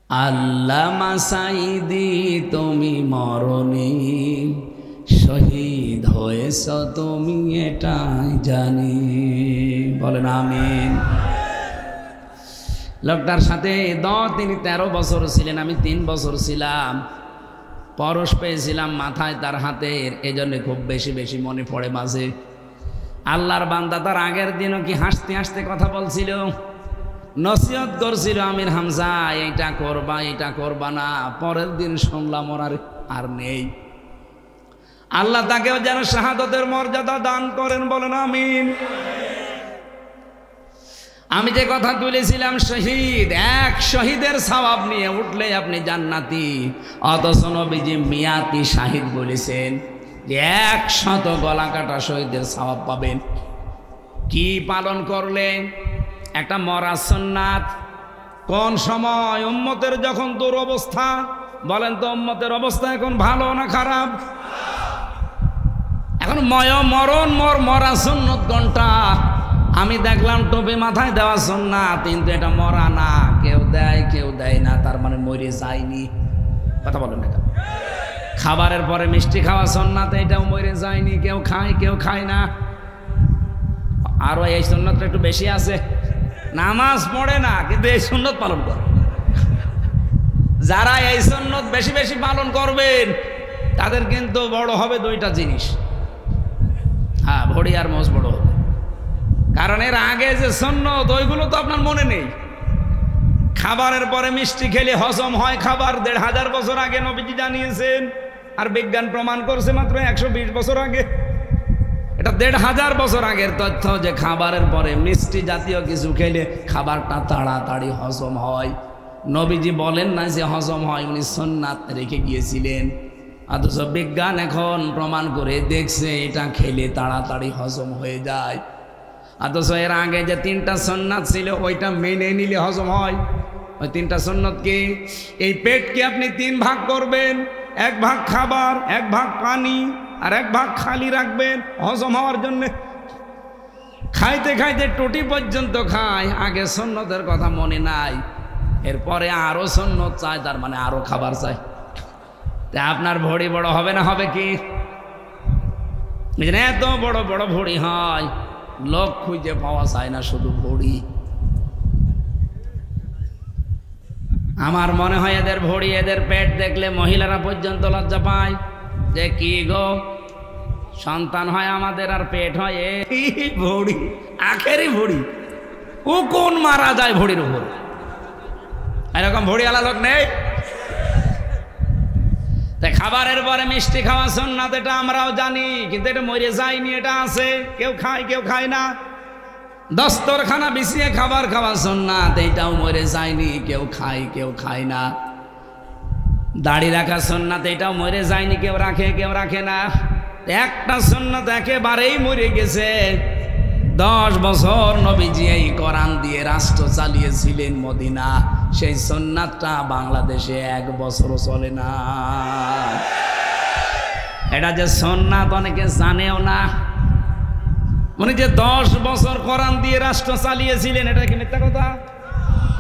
আল্লামা সাঈদী তুমি মরনি, শহীদ হয়েছ তুমি এটাই জানি। বলেন আমিন। লোকটার সাথে তিনি 13 বছর ছিলেন, আমি 3 বছর ছিলাম। পরশ পেয়েছিলাম মাথায় তার হাতের, এজন্য খুব বেশি বেশি মনে পড়ে মাঝে। আল্লাহর বান্দা তার আগের দিনও কি হাসতে হাসতে কথা বলছিল, নসিহত করছিল, আমির হামজা এইটা করবা এটা করবা না। পরের দিন শুনলাম ওর আর নেই। আল্লাহ তাকেও যেন শাহাদতের মর্যাদা দান করেন, বলেন আমিন। আমি যে কথা তুলেছিলাম শহীদ, এক শহীদের সওয়াব নিয়ে উঠলে আপনি জান্নাতি, অথচ নবীজি মিয়াতি শাহিদ বলেছেন যে 100 গলা কাটা শহীদের সওয়াব পাবেন। কি পালন করলেন? একটা মরা সুন্নাত। কোন সময়? উম্মতের যখন দুরবস্থা। বলেন তো উম্মতের অবস্থা এখন ভালো না খারাপ? এখন মরণ মরা সুন্নত কোনটা? আমি দেখলাম টুপি মাথায় দেওয়া সুন্নাত, কিন্তু এটা মরা না। কেউ দেয় কেউ দেয় না, তার মানে মরে যায়নি। কথা বলেন না। খাবারের পরে মিষ্টি খাওয়া সুন্নাত, এটাও মরে যায়নি। কেউ খায় কেউ খায় না। আরো এই সুন্নতটা একটু বেশি আছে। নামাজ পড়ে না কিন্তু এই সুন্নত পালন করে। যারা এই সুন্নত বেশি বেশি পালন করবেন তাদের কিন্তু বড় হবে 2টা জিনিস। হ্যাঁ, ভড়ি আর মোষ বড় হবে। কারণ এর আগে যে সুন্নত ওইগুলো তো আপনার মনে নেই। খাবারের পরে মিষ্টি খেলে হজম হয় খাবার, 1500 বছর আগে নবীজি জানিয়েছেন। আর বিজ্ঞান প্রমাণ করছে মাত্র 120 বছর আগে। এটা 1500 বছর আগের তথ্য যে খাবারের পরে মিষ্টি জাতীয় কিছু খেলে খাবারটা তাড়াতাড়ি হজম হয়। নবীজি বলেন না যে হজম হয়, উনি সুন্নাত রেখে গিয়েছিলেন। অথচ বিজ্ঞান এখন প্রমাণ করে দেখছে এটা খেলে তাড়াতাড়ি হজম হয়ে যায়। অথচ এর আগে যে 3টা সুন্নাত ছিল ওইটা মেনে নিলে হজম হয়। ওই 3টা সুন্নাত কি? এই পেটকে আপনি 3 ভাগ করবেন, 1 ভাগ খাবার, 1 ভাগ পানি, আর 1 ভাগ খালি রাখবেন হজম হওয়ার জন্য। খাইতে খাইতে টুটি পর্যন্ত খায়, আগে সুন্নতের কথা মনে নাই, এরপরে আরো সুন্নত চায়, তার মানে আরো খাবার চাই। তা আপনার ভড়ি বড় হবে না হবে কি? এত বড় বড় ভড়ি হয়, লোক খুঁজে পাওয়া যায় না, শুধু ভড়ি। আমার মনে হয় এদের ভড়ি, এদের পেট দেখলে মহিলারা পর্যন্ত লজ্জা পায় যে কি গো, সন্তান হয় আমাদের আর পেট হয় এই ভড়ি, আখেরই ভড়ি। ও কোন মারা যায় ভড়ির উপর? এরকম ভড়িওয়ালা লোক নেই। তাই খাবারের পরে মিষ্টি খাওয়া সুন্নাত, এটা আমরাও জানি, কিন্তু এটা মরে যায়নি, এটা আছে। কেউ খায় কেউ খায় না। দস্তরখানা বিছিয়ে খাবার খাওয়া সুন্নাত, এটাও মরে যায়নি, কেউ খায় কেউ খায় না। দাড়ি রাখা সুন্নাত, এটাও মরে যায়নি, কেউ রাখে কেউ রাখে না। একটা সুন্নাত একেবারেই মরে গেছে। 10 বছর নবীজি এই কোরআন দিয়ে রাষ্ট্র চালিয়েছিলেন মদিনা, সেই সুন্নাতটা বাংলাদেশে 1 বছরও চলে না। এটা যে সুন্নাত অনেকে জানেও না। উনি যে 10 বছর কোরআন দিয়ে রাষ্ট্র চালিয়েছিলেন, এটা কি মিথ্যা কথা?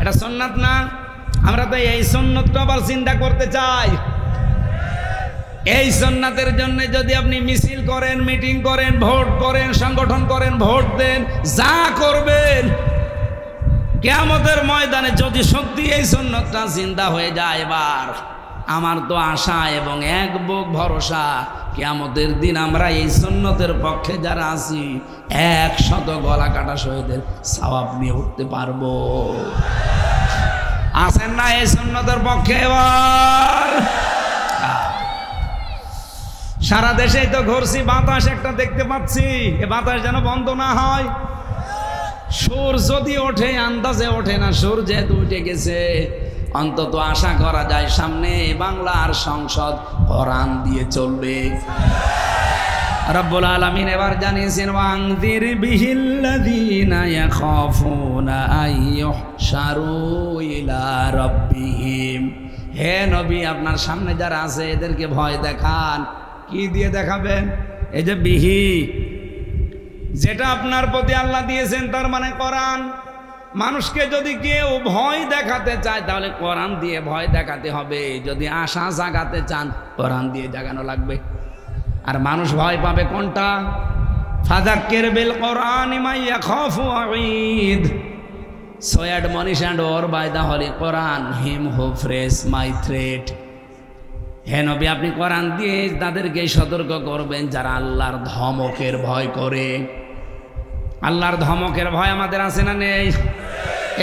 এটা সুন্নাত না? আমরা তো এই সুন্নাতটা আবার চিন্তা করতে চাই। এই সুন্নাতের জন্য যদি আপনি মিছিল করেন, মিটিং করেন, ভোট করেন, সংগঠন করেন, ভোট দেন, যা করবেন, কিয়ামতের ময়দানে যদি সত্যি এই সুন্নাতটা জিন্দা হয়ে যায়, এবার আমার তো আশা এবং এক বুক ভরসা, কিয়ামতের দিন আমরা এই সুন্নতের পক্ষে যারা আছি 100 গলা কাটা শহীদের সওয়াব নিয়ে উঠতে পারবো। আছেন না এই সুন্নতের পক্ষে? এবার সারা দেশেই তো ঘুরছি, বাতাস একটা দেখতে পাচ্ছি, এ বাতাস যেন বন্ধ না হয়। সুর যদি ওঠে, আন্দাজে ওঠে না, সুর যেহেতু উঠে গেছে, অন্তত আশা করা যায় সামনে বাংলার সংসদ কোরআন দিয়ে চলবে। রব্বুল আলামিন এবার জানিয়েছেন, ওয়ানযির বিহিল্লাযীনা ইয়াখাফুনা আইয়ুহশারু ইলা রাব্বিহিম। হে নবী, আপনার সামনে যারা আছে এদেরকে ভয় দেখান। কি দিয়ে দেখাবেন? এই যে বিহি, যেটা আপনার প্রতি আল্লাহ দিয়েছেন, তার মানে কোরআন। মানুষকে যদি কেউ ভয় দেখাতে চায় তাহলে কোরআন দিয়ে ভয় দেখাতে হবে, যদি আশা জাগাতে চান কোরআন দিয়ে জাগানো লাগবে। আর মানুষ ভয় পাবে কোনটা? ফাযাক্কির বিল কোরআনি মান ইয়াখাফু ওয়াঈদ। So admonish and or by the Holy Quran him who fears my threat. হে নবী, আপনি কোরআন দিয়ে তাদেরকে সতর্ক করবেন যারা আল্লাহর ধমকের ভয় করে। আল্লাহর ধমকের ভয় আমাদের আছে না নেই?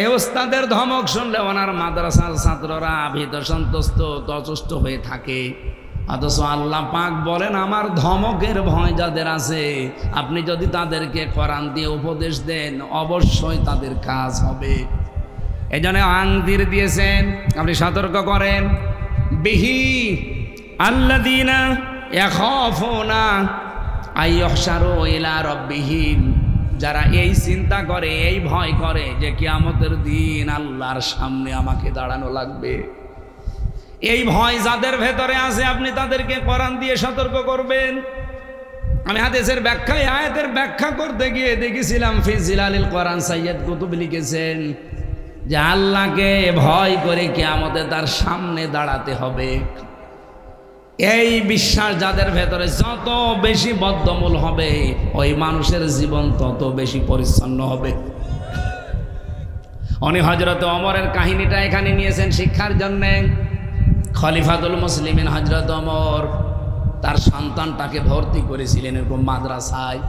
এই ওস্তাদের ধমক শুনলে ওনার মাদ্রাসার ছাত্ররা ভীত সন্ত্রস্ত তচষ্ট হয়ে থাকে, অথচ আল্লাহ পাক বলেন আমার ধমকের ভয় যাদের আছে আপনি যদি তাদেরকে কোরআন দিয়ে উপদেশ দেন অবশ্যই তাদের কাজ হবে। এই জন্য আনদির দিয়েছেন, আপনি সতর্ক করেন। বিহি আল্লাযীনা ইয়াখাফুনা আইয়ুহশারু ইলা রাব্বিহিম, যারা এই চিন্তা করে, এই ভয় করে যে কিয়ামতের দিন আল্লাহর সামনে আমাকে দাঁড়ানো লাগবে, এই ভয় যাদের ভেতরে আছে আপনি তাদেরকে কোরআন দিয়ে সতর্ক করবেন। আমি হাদিসের ব্যাখ্যায় আয়াতের ব্যাখ্যা করতে গিয়ে দেখেছিলাম ফি জিলালিল কোরআন সাইয়্যিদ কুতুব লিখেছেন যে আল্লাহকে ভয় করে কিয়ামতে তার সামনে দাঁড়াতে হবে। এই বিশ্বাস যাদের ভেতরে যত বেশি বদ্ধমূল হবে ওই মানুষের জীবন তত বেশি পরিচ্ছন্ন হবে। উনি হযরত ওমরের কাহিনীটা এখানে নিয়েছেন শিক্ষার জন্যে। খলিফাতুল মুসলিমিন হযরত ওমর তার সন্তানটাকে ভর্তি করেছিলেন এরকম মাদ্রাসায়।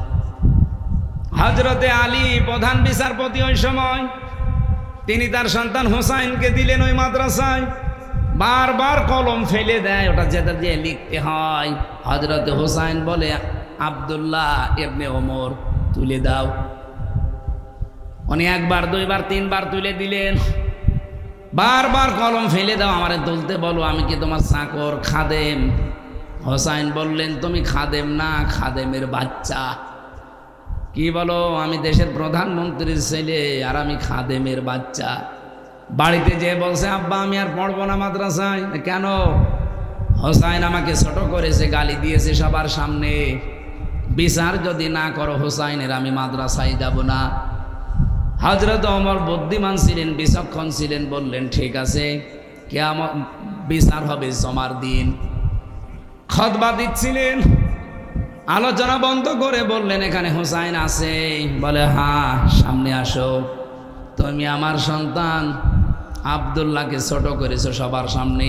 হযরতে আলী প্রধান বিচারপতি ওই সময়, তিনি তার সন্তান হুসাইনকে দিলেন ওই মাদ্রাসায়। বারবার কলম ফেলে দেয়, ওটা যেটা দিয়ে লিখতে হয়। হযরতে হুসাইন বলে আব্দুল্লাহ ইবনে ওমর তুলে দাও। উনি একবার দুইবার তিনবার তুলে দিলেন, বারবার কলম ফেলে দাও, আমারে তুলতে বলো, আমি কি তোমার চাকর খাদেম? হোসাইন বললেন তুমি খাদেম না, খাদেমের বাচ্চা। কি বলো? আমি দেশের প্রধানমন্ত্রীর ছেলে আর আমি খাদেমের বাচ্চা। বাড়িতে যে বলছে আব্বা আমি আর পড়বো না মাদ্রাসায়। কেন? হোসাইন আমাকে ছোট করেছে, গালি দিয়েছে সবার সামনে, বিচার যদি না করো হোসাইনের আমি মাদ্রাসায় যাব না। হযরত ওমর বুদ্ধিমান ছিলেন, বিচক্ষণ ছিলেন, বললেন ঠিক আছে, কিয়ামত বিচার হবে জমার দিন। খুতবা দিচ্ছিলেন, আলোচনা বন্ধ করে বললেন এখানে হোসাইন আছে? বলে হ্যাঁ, সামনে আসো। তুমি আমার সন্তান আব্দুল্লাহকে ছোট করেছো সবার সামনে,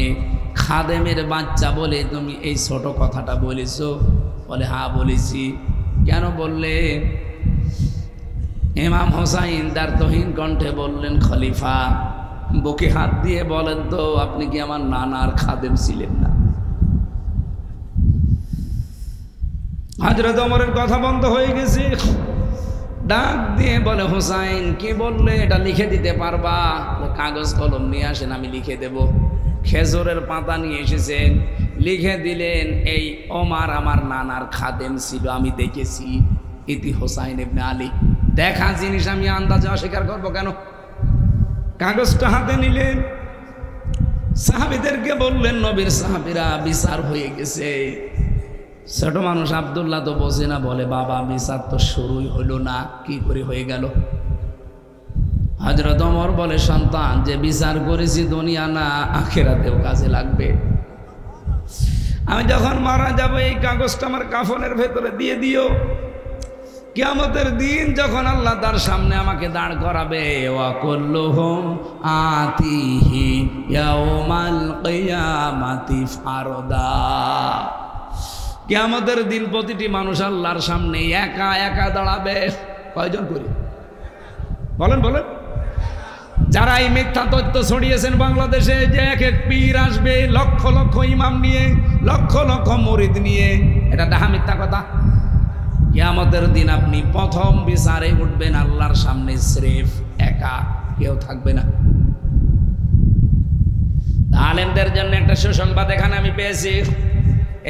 খাদেমের বাচ্চা বলে তুমি এই ছোট কথাটা বলেছো? বলে হ্যাঁ বলেছি। কেন বললে? ইমাম হোসাইন দ্বার্থহীন কণ্ঠে বললেন খলিফা বুকে হাত দিয়ে বলেন তো আপনি কি আমার নানার খাদেম ছিলেন না? হযরত ওমরের কথা বন্ধ হয়ে গেছে। ডাক দিয়ে বলে হোসাইন কি বললে, এটা লিখে দিতে পারবা? কাগজ কলম নিয়ে আসেন, আমি লিখে দেব। খেজুরের পাতা নিয়ে এসেছেন, লিখে দিলেন এই ওমর আমার নানার খাদেম ছিল, আমি দেখেছি। ইতি হোসাইন ইবনে আলী। দেখা জিনিস আমি আন্দাজে অস্বীকার করবো কেন? কাগজটা হাতে নিলেন, সাহাবীদেরকে বললেন নবীর সাহাবীরা বিচার হয়ে গেছে। ছোট মানুষ আব্দুল্লাহ তো বোঝে না, বলে বাবা বিচার তো শুরুই হলো না, কি করে হয়ে গেল? হযরত ওমর বলে সন্তান যে বিচার করেছি দুনিয়া না আখিরাতেও কাজে লাগবে। আমি যখন মারা যাব এই কাগজটা আমার কাফনের ভেতরে দিয়ে দিও। কিয়ামতের দিন যখন আল্লাহ তার সামনে আমাকে দাঁড় করাবে, ওয়া কুল্লুহুম আতিহি ইয়াউমাল কিয়ামাতি ফারদা। কিয়ামতের দিন প্রতিটি মানুষ আল্লাহর সামনে একা একা দাঁড়াবে। কয়জন করে বলেন বলেন? যারা এই মিথ্যা তথ্য ছড়িয়েছেন বাংলাদেশে যে এক এক পীর আসবে লক্ষ লক্ষ ইমাম নিয়ে, লক্ষ লক্ষ মুরিদ নিয়ে, এটা ডাহা মিথ্যা কথা। কিয়ামতের দিন আপনি প্রথম বিচারে উঠবেন আল্লাহর সামনে স্রেফ একা, কেউ থাকবে না। আলেমদের জন্য একটা সুসংবাদ এখানে আমি পেয়েছি।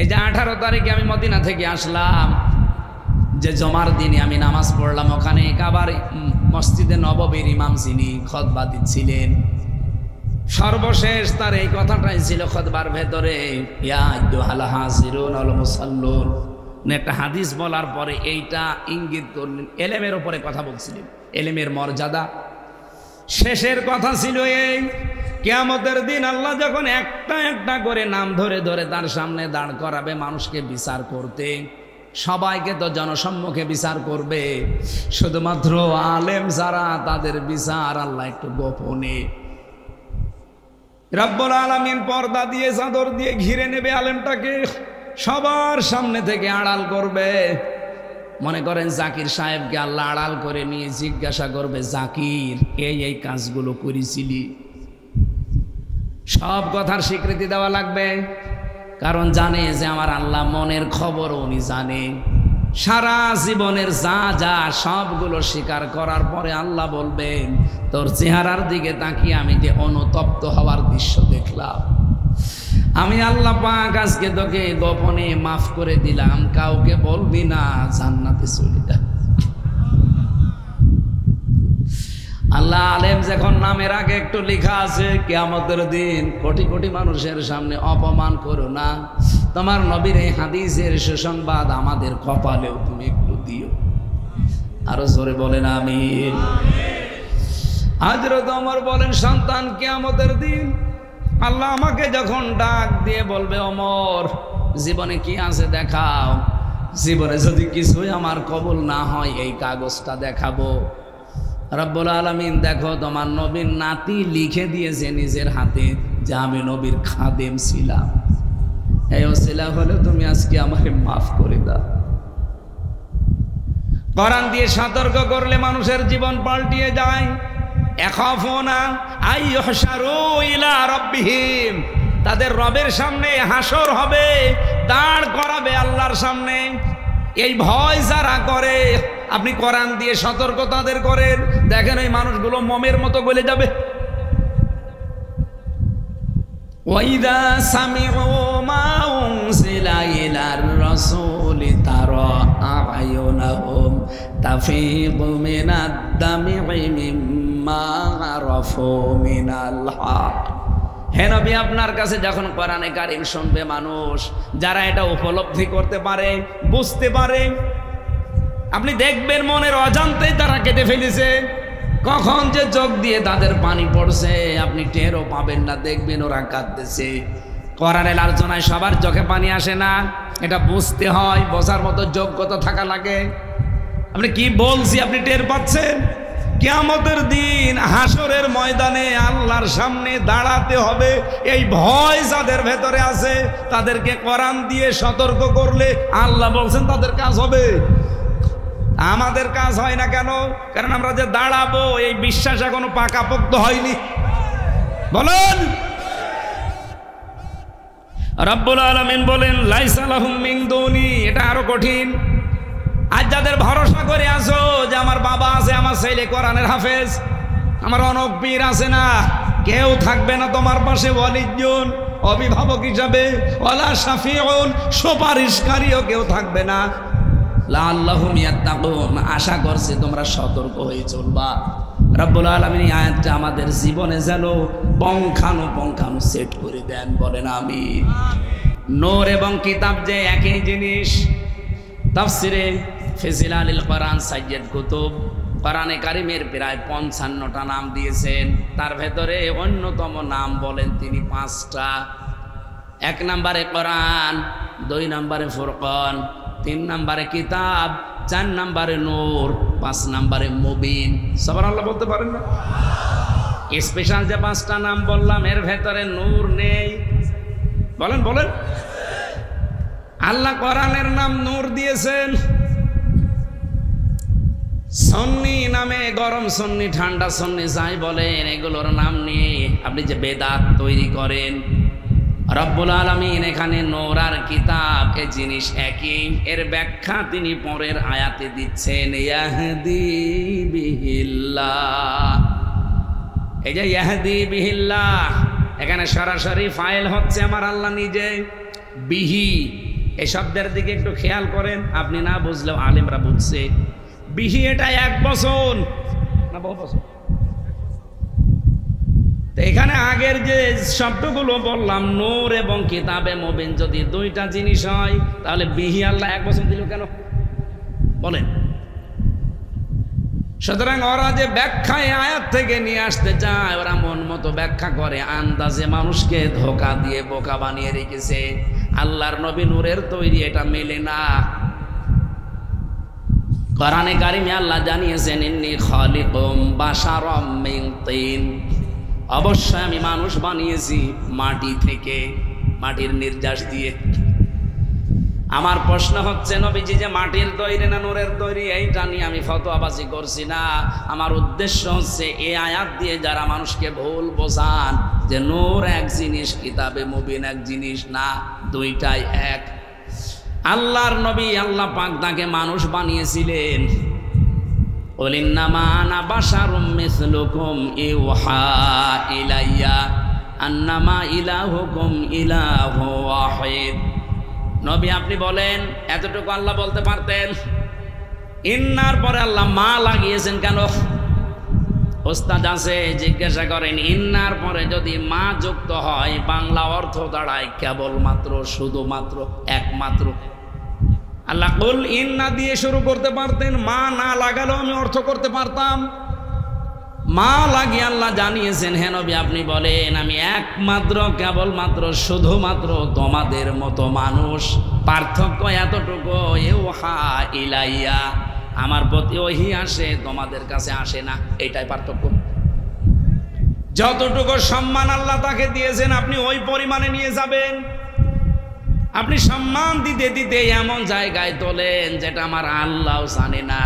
এই যে 18 তারিখে আমি মদিনা থেকে আসলাম, যে জমার দিনে আমি নামাজ পড়লাম, ওখানে কাবার মসজিদে নববীর ইমাম যিনি খুতবা দিচ্ছিলেন, সর্বশেষ তার এই কথাটাই ছিল খুতবার ভেতরে, ইয়া আইয়ুহাল হাজিরুন ওয়াল মুসাল্লুন। একটা হাদিস বলার পরে এইটা ইঙ্গিত করলেন, এলেমের ওপরে কথা বলছিলেন, এলেমের মর্যাদা। শেষের কথা ছিল এই, কিয়ামতের দিন আল্লাহ যখন একটা একটা করে নাম ধরে ধরে তার সামনে দাঁড় করাবে মানুষকে বিচার করতে, সবাইকে তো জনসম্মুখে বিচার করবে, শুধুমাত্র আলেম যারা তাদের বিচার আল্লাহ একটু গোপনে। রব্বুল আলামিন পর্দা দিয়ে চাদর দিয়ে ঘিরে নেবে আলেমটাকে, সবার সামনে থেকে আড়াল করবে। মনে করেন জাকির সাহেবকে আল্লাহ আড়াল করে নিয়ে জিজ্ঞাসা করবে, জাকির এই কাজগুলো করেছিলি? সব কথার স্বীকৃতি দেওয়া লাগবে, কারণ জানে যে আমার আল্লাহ মনের খবর উনি জানে। সারা জীবনের যা যা সবগুলো স্বীকার করার পরে আল্লাহ বলবেন, তোর চেহারার দিকে তাকিয়ে আমি যে অনুতপ্ত হওয়ার দৃশ্য দেখলাম, আমি আল্লাহ পাক আজকে তোকে গোপনে মাফ করে দিলাম, কাউকে বলবি না, জান্নাতে চলে যা। আল্লাহ আলেম যখন নামের আগে একটু লেখা আছে কিয়ামতের দিন কোটি কোটি মানুষের সামনে অপমান করো না, তোমার নবীর এই হাদিসের সুসংবাদ আমাদের কপালেও তুমি একটু দিও। আরো জোরে বলেন আমিন। হযরত ওমর বলেন, সন্তান কিয়ামতের দিন আল্লাহ আমাকে যখন ডাক দিয়ে বলবে, ওমর জীবনে কি আছে দেখাও, জীবনে যদি কিছুই আমার কবুল না হয় এই কাগজটা দেখাবো। রব্বুল আলামিন দেখো তোমার নবীর নাতি লিখে দিয়েছে নিজের হাতে যে আমি নবীর খাদেম ছিলাম, এই ওসিলা হলে তুমি আজকে আমাকে মাফ করে দাও। কোরআন দিয়ে সতর্ক করলে মানুষের জীবন পাল্টিয়ে যায়। ইয়াখাফুনা আইয়ুহশারু ইলা রাব্বিহিম, তাদের রবের সামনে হাসর হবে, দাঁড় করাবে আল্লাহর সামনে। এই ভয় যারা করে, আপনি কোরআন দিয়ে সতর্ক তাদের করেন, দেখেন এই মানুষগুলো মোমের মতো গলে যাবে। ওয়াইদা সামিউ মা উনজিলা ইলার রাসূলি তারা আ'য়ুনাহুম তাফীদু মিনাদ দামি মিম্মা আরাফু মিনাল হক। হে নবী, আপনার কাছে যখন কোরআনে কারীম শুনবে মানুষ, যারা এটা উপলব্ধি করতে পারে, বুঝতে পারে, আপনি দেখবেন মনের অজান্তেই তারা কেটে ফেলেছে। কখন যে চোখ দিয়ে তাদের পানি পড়ছে আপনি টেরও পাবেন না, দেখবেন ওরা কাঁদতেছে। কোরআনের আলোচনায় সবার চোখে পানি আসে না, এটা বুঝতে হয়, বোঝার মতো যোগ্যতা থাকা লাগে। আপনি কি বলছি আপনি টের পাচ্ছেন? কিয়ামতের দিন হাসরের ময়দানে আল্লাহর সামনে দাঁড়াতে হবে, এই ভয় যাদের ভেতরে আছে তাদেরকে কোরআন দিয়ে সতর্ক করলে আল্লাহ বলছেন তাদের কাজ হবে। আমাদের কাজ হয় না কেন? কারণ আমরা যে দাঁড়াবো এই বিশ্বাস এখনো পাকাপোক্ত হয়নি। বলেন, রব্বুল আলামিন বলেন লাইসা লাহুম মিন দুনি, এটা আরো কঠিন। আজ যাদের ভরসা করে আসো যে আমার বাবা আছে, আমার ছেলে কোরআনের হাফেজ, আমার অনক পীর আছে, না কেউ থাকবে না তোমার পাশে ওয়ালিয়্যুন অভিভাবক হিসাবে, ওয়ালা শাফিউন সুপারিশকারীও কেউ থাকবে না। লাআল্লাহুম ইয়াত্তাকুন, আশা করছে তোমরা সতর্ক হয়ে চলবা। রব্বুল আলামিন এই আয়াতটা আমাদের জীবনে যেন পঙ্খানুপঙ্খানু সেট করে দেন। বলেন আমিন। নূর এবং কিতাব যে একই জিনিস। তাফসিরে ফিজিলালিল কোরআন সাইয়্যিদ কুতুব কোরআনে কারিমের প্রায় 55টা নাম দিয়েছেন, তার ভেতরে অন্যতম নাম বলেন তিনি 5টা। 1 নম্বরে কোরআন, 2 নম্বরে ফুরকান, 3 নম্বরে কিতাব, 4 নম্বরে নূর, 5 নম্বরে মুবিন। সুবহানাল্লাহ বলতে পারেন না? স্পেশাল যে 5টা নাম বললাম এর ভেতরে নূর নেই। বলেন বলেন। আল্লাহ কোরআনের নাম নূর দিয়েছেন। সন্নি নামে, গরম সন্নি, ঠান্ডা সন্নি যাই বলেন, এগুলোর নাম নিয়ে আপনি যে বেদাত তৈরি করেন, রব্বুল আলামিন এখানে নূর আর কিতাব এ জিনিস একই। এর ব্যাখ্যা তিনি পরের আয়াতে দিচ্ছেন, ইয়াহদি বিহিল্লাহ। এই যে ইয়াহদি বিহিল্লাহ, এখানে সরাসরি ফাইল হচ্ছে আমার আল্লাহ নিজে। বিহি এই শব্দের দিকে একটু খেয়াল করেন, আপনি না বুঝলেও আলেমরা বুঝছে। বিহি এটা 1 বছর না বহু বছর। তো এখানে আগের যে শব্দগুলো বললাম নূর এবং কিতাবে মুবিন, যদি 2টা জিনিস হয় তাহলে বিহি আল্লাহ 1 বছর দিল কেন? বলেন। সুতরাং ওরা যে ব্যাখ্যায় আয়াত থেকে নিয়ে আসতে চায়, ওরা মন মতো ব্যাখ্যা করে, আন্দাজে মানুষকে ধোঁকা দিয়ে বোকা বানিয়ে রেখেছে। আল্লাহর নবী নূরের তৈরি, এটা মেলে না। কোরআনে কারিমে আল্লাহ জানিয়েছেন, ইন্নী খালিকুম বাশারাম মিন তিন, অবশ্যই আমি মানুষ বানিয়েছি মাটি থেকে, মাটির নির্যাস দিয়ে। আমার প্রশ্ন হচ্ছে, নবীজি যে মাটির তৈরি না নূরের তৈরি, এইটা নিয়ে আমি ফতোয়াবাজি করছি না। আমার উদ্দেশ্য হচ্ছে এই আয়াত দিয়ে যারা মানুষকে ভুল বোঝান যে নূর এক জিনিস, কিতাবে মুবিন এক জিনিস, না, দুইটাই এক। আল্লাহর নবী আল্লাহ পাক তাকে মানুষ বানিয়েছিলেন। কুল ইন্নামা আনা বাশারুম মিসলুকুম ইউহা ইলাইয়া আন্নামা ইলাহুকুম ইলাহু ওয়াহিদ। নবী আপনি বলেন, এতটুকু আল্লাহ বলতে পারতেন। ইন্নার পরে আল্লাহ মা লাগিয়েছেন কেন? ওস্তাদ আছে, জিজ্ঞাসা করেন, ইন্নার পরে যদি মা যুক্ত হয় বাংলা অর্থ দাঁড়ায় কেবলমাত্র, শুধুমাত্র, একমাত্র। আল্লাহ কুল ইন্না দিয়ে শুরু করতে পারতেন, মা না লাগালেও আমি অর্থ করতে পারতাম। মা লাগিয়ে আল্লাহ জানিয়েছেন, হে নবী আপনি বলেন, আমি একমাত্র, কেবলমাত্র, শুধুমাত্র তোমাদের মতো মানুষ। পার্থক্য এতটুকু, ইউহা ইলাইয়া, আমার প্রতি ওহী আসে, তোমাদের কাছে আসে না, এটাই পার্থক্য। যতটুকু সম্মান আল্লাহ তাকে দিয়েছেন আপনি ওই পরিমাণে নিয়ে যাবেন। আপনি সম্মান দিতে দিতে এমন জায়গায় তোলেন যেটা আমার আল্লাহও জানে না।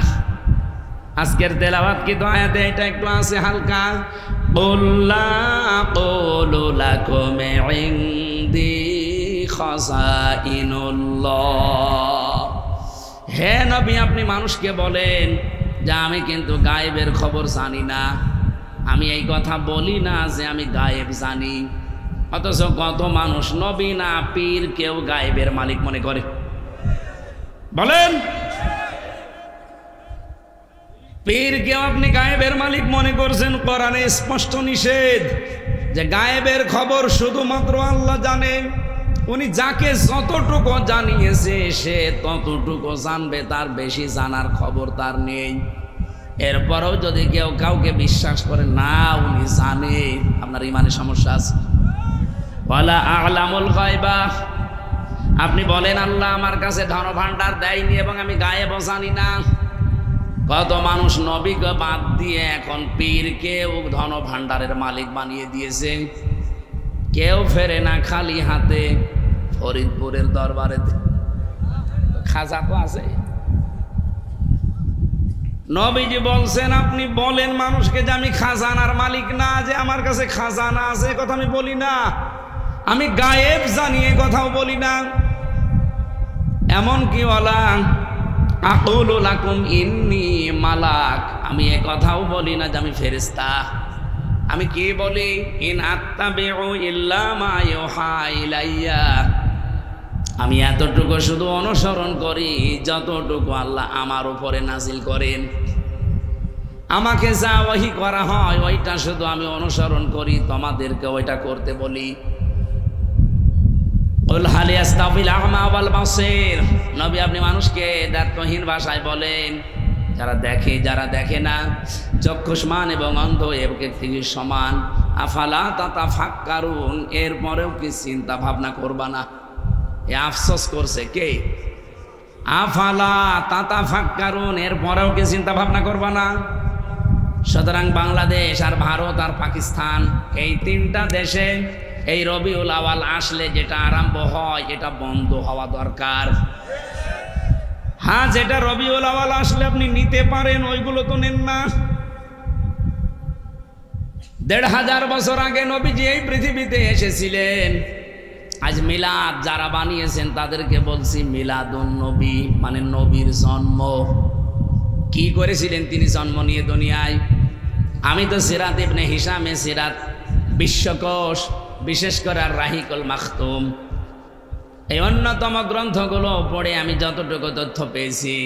আজকের তেলাওয়াত কি আয়াতে এটা একটু আছে হালকা, কুল্লা আকুলু লাকুম ইনদি খাযাইনুল্লাহ। হে নবী আপনি মানুষকে বলেন যে আমি কিন্তু গায়েবের খবর জানি না। আমি এই কথা বলি না যে আমি গায়েব জানি, অথচ কত মানুষ নবী না পীর কেউ গায়েবের মালিক মনে করে। বলেন, পীর কেউ আপনি গায়েবের মালিক মনে করছেন? কোরআনে স্পষ্ট নিষেধ যে গায়েবের খবর শুধুমাত্র আল্লাহ জানে। উনি যাকে যতটুকু জানিয়েছে সে ততটুকু জানবে, তার বেশি জানার খবর তার নেই। এরপরেও যদি কেউ কাউকে বিশ্বাস করে না উনি জানে, আপনার ইমানের সমস্যা আছে। ওয়ালা আ'লামুল গায়বা, আপনি বলেন আল্লাহ আমার কাছে ধন ভাণ্ডার দেয়নি এবং আমি গায়েবও জানি না। কত মানুষ নবীকে বাদ দিয়ে এখন পীরকেও ধন ভাণ্ডারের মালিক বানিয়ে দিয়েছে। কেউ ফেরে না খালি হাতে ফরিদপুরের দরবারে, খাজা তো আছে। নবীজি বলছেন আপনি বলেন মানুষকে যে আমি খাজানার মালিক না, যে আমার কাছে খাজানা আছে, কথা আমি বলি না। আমি গায়েব জানি, এ কথাও বলি না। এমন কি ওয়ালা আকুলু লাকুম ইন্নী মালাক, আমি এ কথাও বলি না যে আমি ফেরেশতা। আমি কি বলি? ইন আত্তাবিউ ইল্লা মা ইউহা ইলাইয়া, আমি এতটুকু শুধু অনুসরণ করি যতটুকু আল্লাহ আমার উপরে নাজিল করেন। আমাকে যা ওহী করা হয় ওইটা শুধু আমি অনুসরণ করি, তোমাদেরকে ওইটা করতে বলি। কুল হাল ইয়াস্তাবিল আ'মা ওয়াল বাসীর, নবী আপনি মানুষকে দায়িত্বহীন ভাষায় বলেন যারা দেখে যারা দেখে না, চক্ষুষ্মান এবং অন্ধ একের থেকে সমান। আফালা তাতাফাক্কারুন, এরপরেও কি চিন্তা ভাবনা করবা না? এ আফসোস করছে কে? আফালা তাতাফাক্কারুন, এরপরেও কি চিন্তা ভাবনা করবা না? সুতরাং বাংলাদেশ আর ভারত আর পাকিস্তান, এই তিনটা দেশে এই রবিউল আওয়াল আসলে যেটা আরম্ভ হয় এটা বন্ধ হওয়া দরকার। হ্যাঁ, যেটা রবিউল আওয়াল আসলে আপনি নিতে পারেন ওইগুলো তো নেন না। ১৫০০ বছর আগে নবীজি এই পৃথিবীতে এসেছিলেন। আজ মিলাদ যারা বানিয়েছেন তাদেরকে বলছি মিলাদুন নবী, মানে নবীর জন্ম। কি করেছিলেন তিনি জন্ম নিয়ে দুনিয়ায়? আমি তো সিরাত ইবনে হিশামে সিরাত বিশ্বকোষ, বিশেষ করে আর রাহিকুল মাখতুম, এই অন্যতম গ্রন্থগুলো পড়ে আমি যতটুকু তথ্য পেয়েছি,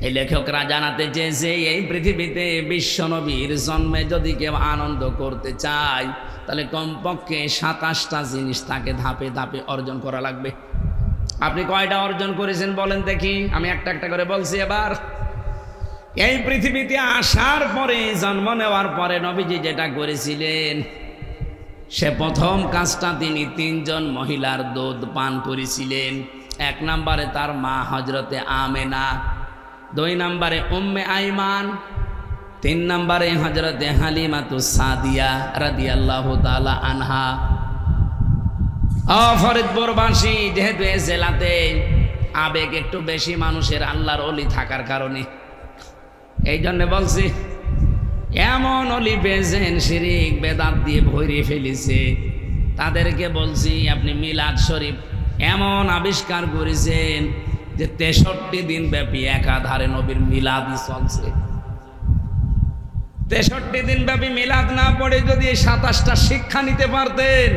এই লেখকরা জানাতে চেয়েছে এই পৃথিবীতে বিশ্বনবীর জন্মে যদি কেউ আনন্দ করতে চায় তাহলে কমপক্ষে ২৭টা জিনিস তাকে ধাপে ধাপে অর্জন করা লাগবে। আপনি কয়টা অর্জন করেছেন বলেন দেখি? আমি একটা একটা করে বলছি। এবার এই পৃথিবীতে আসার পরে, জন্ম নেওয়ার পরে নবীজি যেটা করেছিলেন, সে প্রথম কাজটা তিনি 3 জন মহিলার দুধ পান করেছিলেন। 1 নম্বরে তার মা হজরতে আমেনা, 2 নম্বরে উম্মে আইমান, 3 নম্বরে হজরতে হালিমাতুস সাদিয়া রাদিয়াল্লাহু তাআলা আনহা। ফরিদপুরবাসী যেহেতু এ জেলাতে আবেগ একটু বেশি মানুষের, আল্লাহর ওলি থাকার কারণে, এই জন্য বলছি, এমন অলি পেয়েছেন শিরিক বেদাত দিয়ে ভরে ফেলেছে, তাদেরকে বলছি আপনি মিলাদ শরীফ এমন আবিষ্কার করেছেন যে 63 দিন ব্যাপী একাধারে নবীর মিলাদই চলছে। 63 দিন ব্যাপী মিলাদ না পড়ে যদি 27টা শিক্ষা নিতে পারতেন,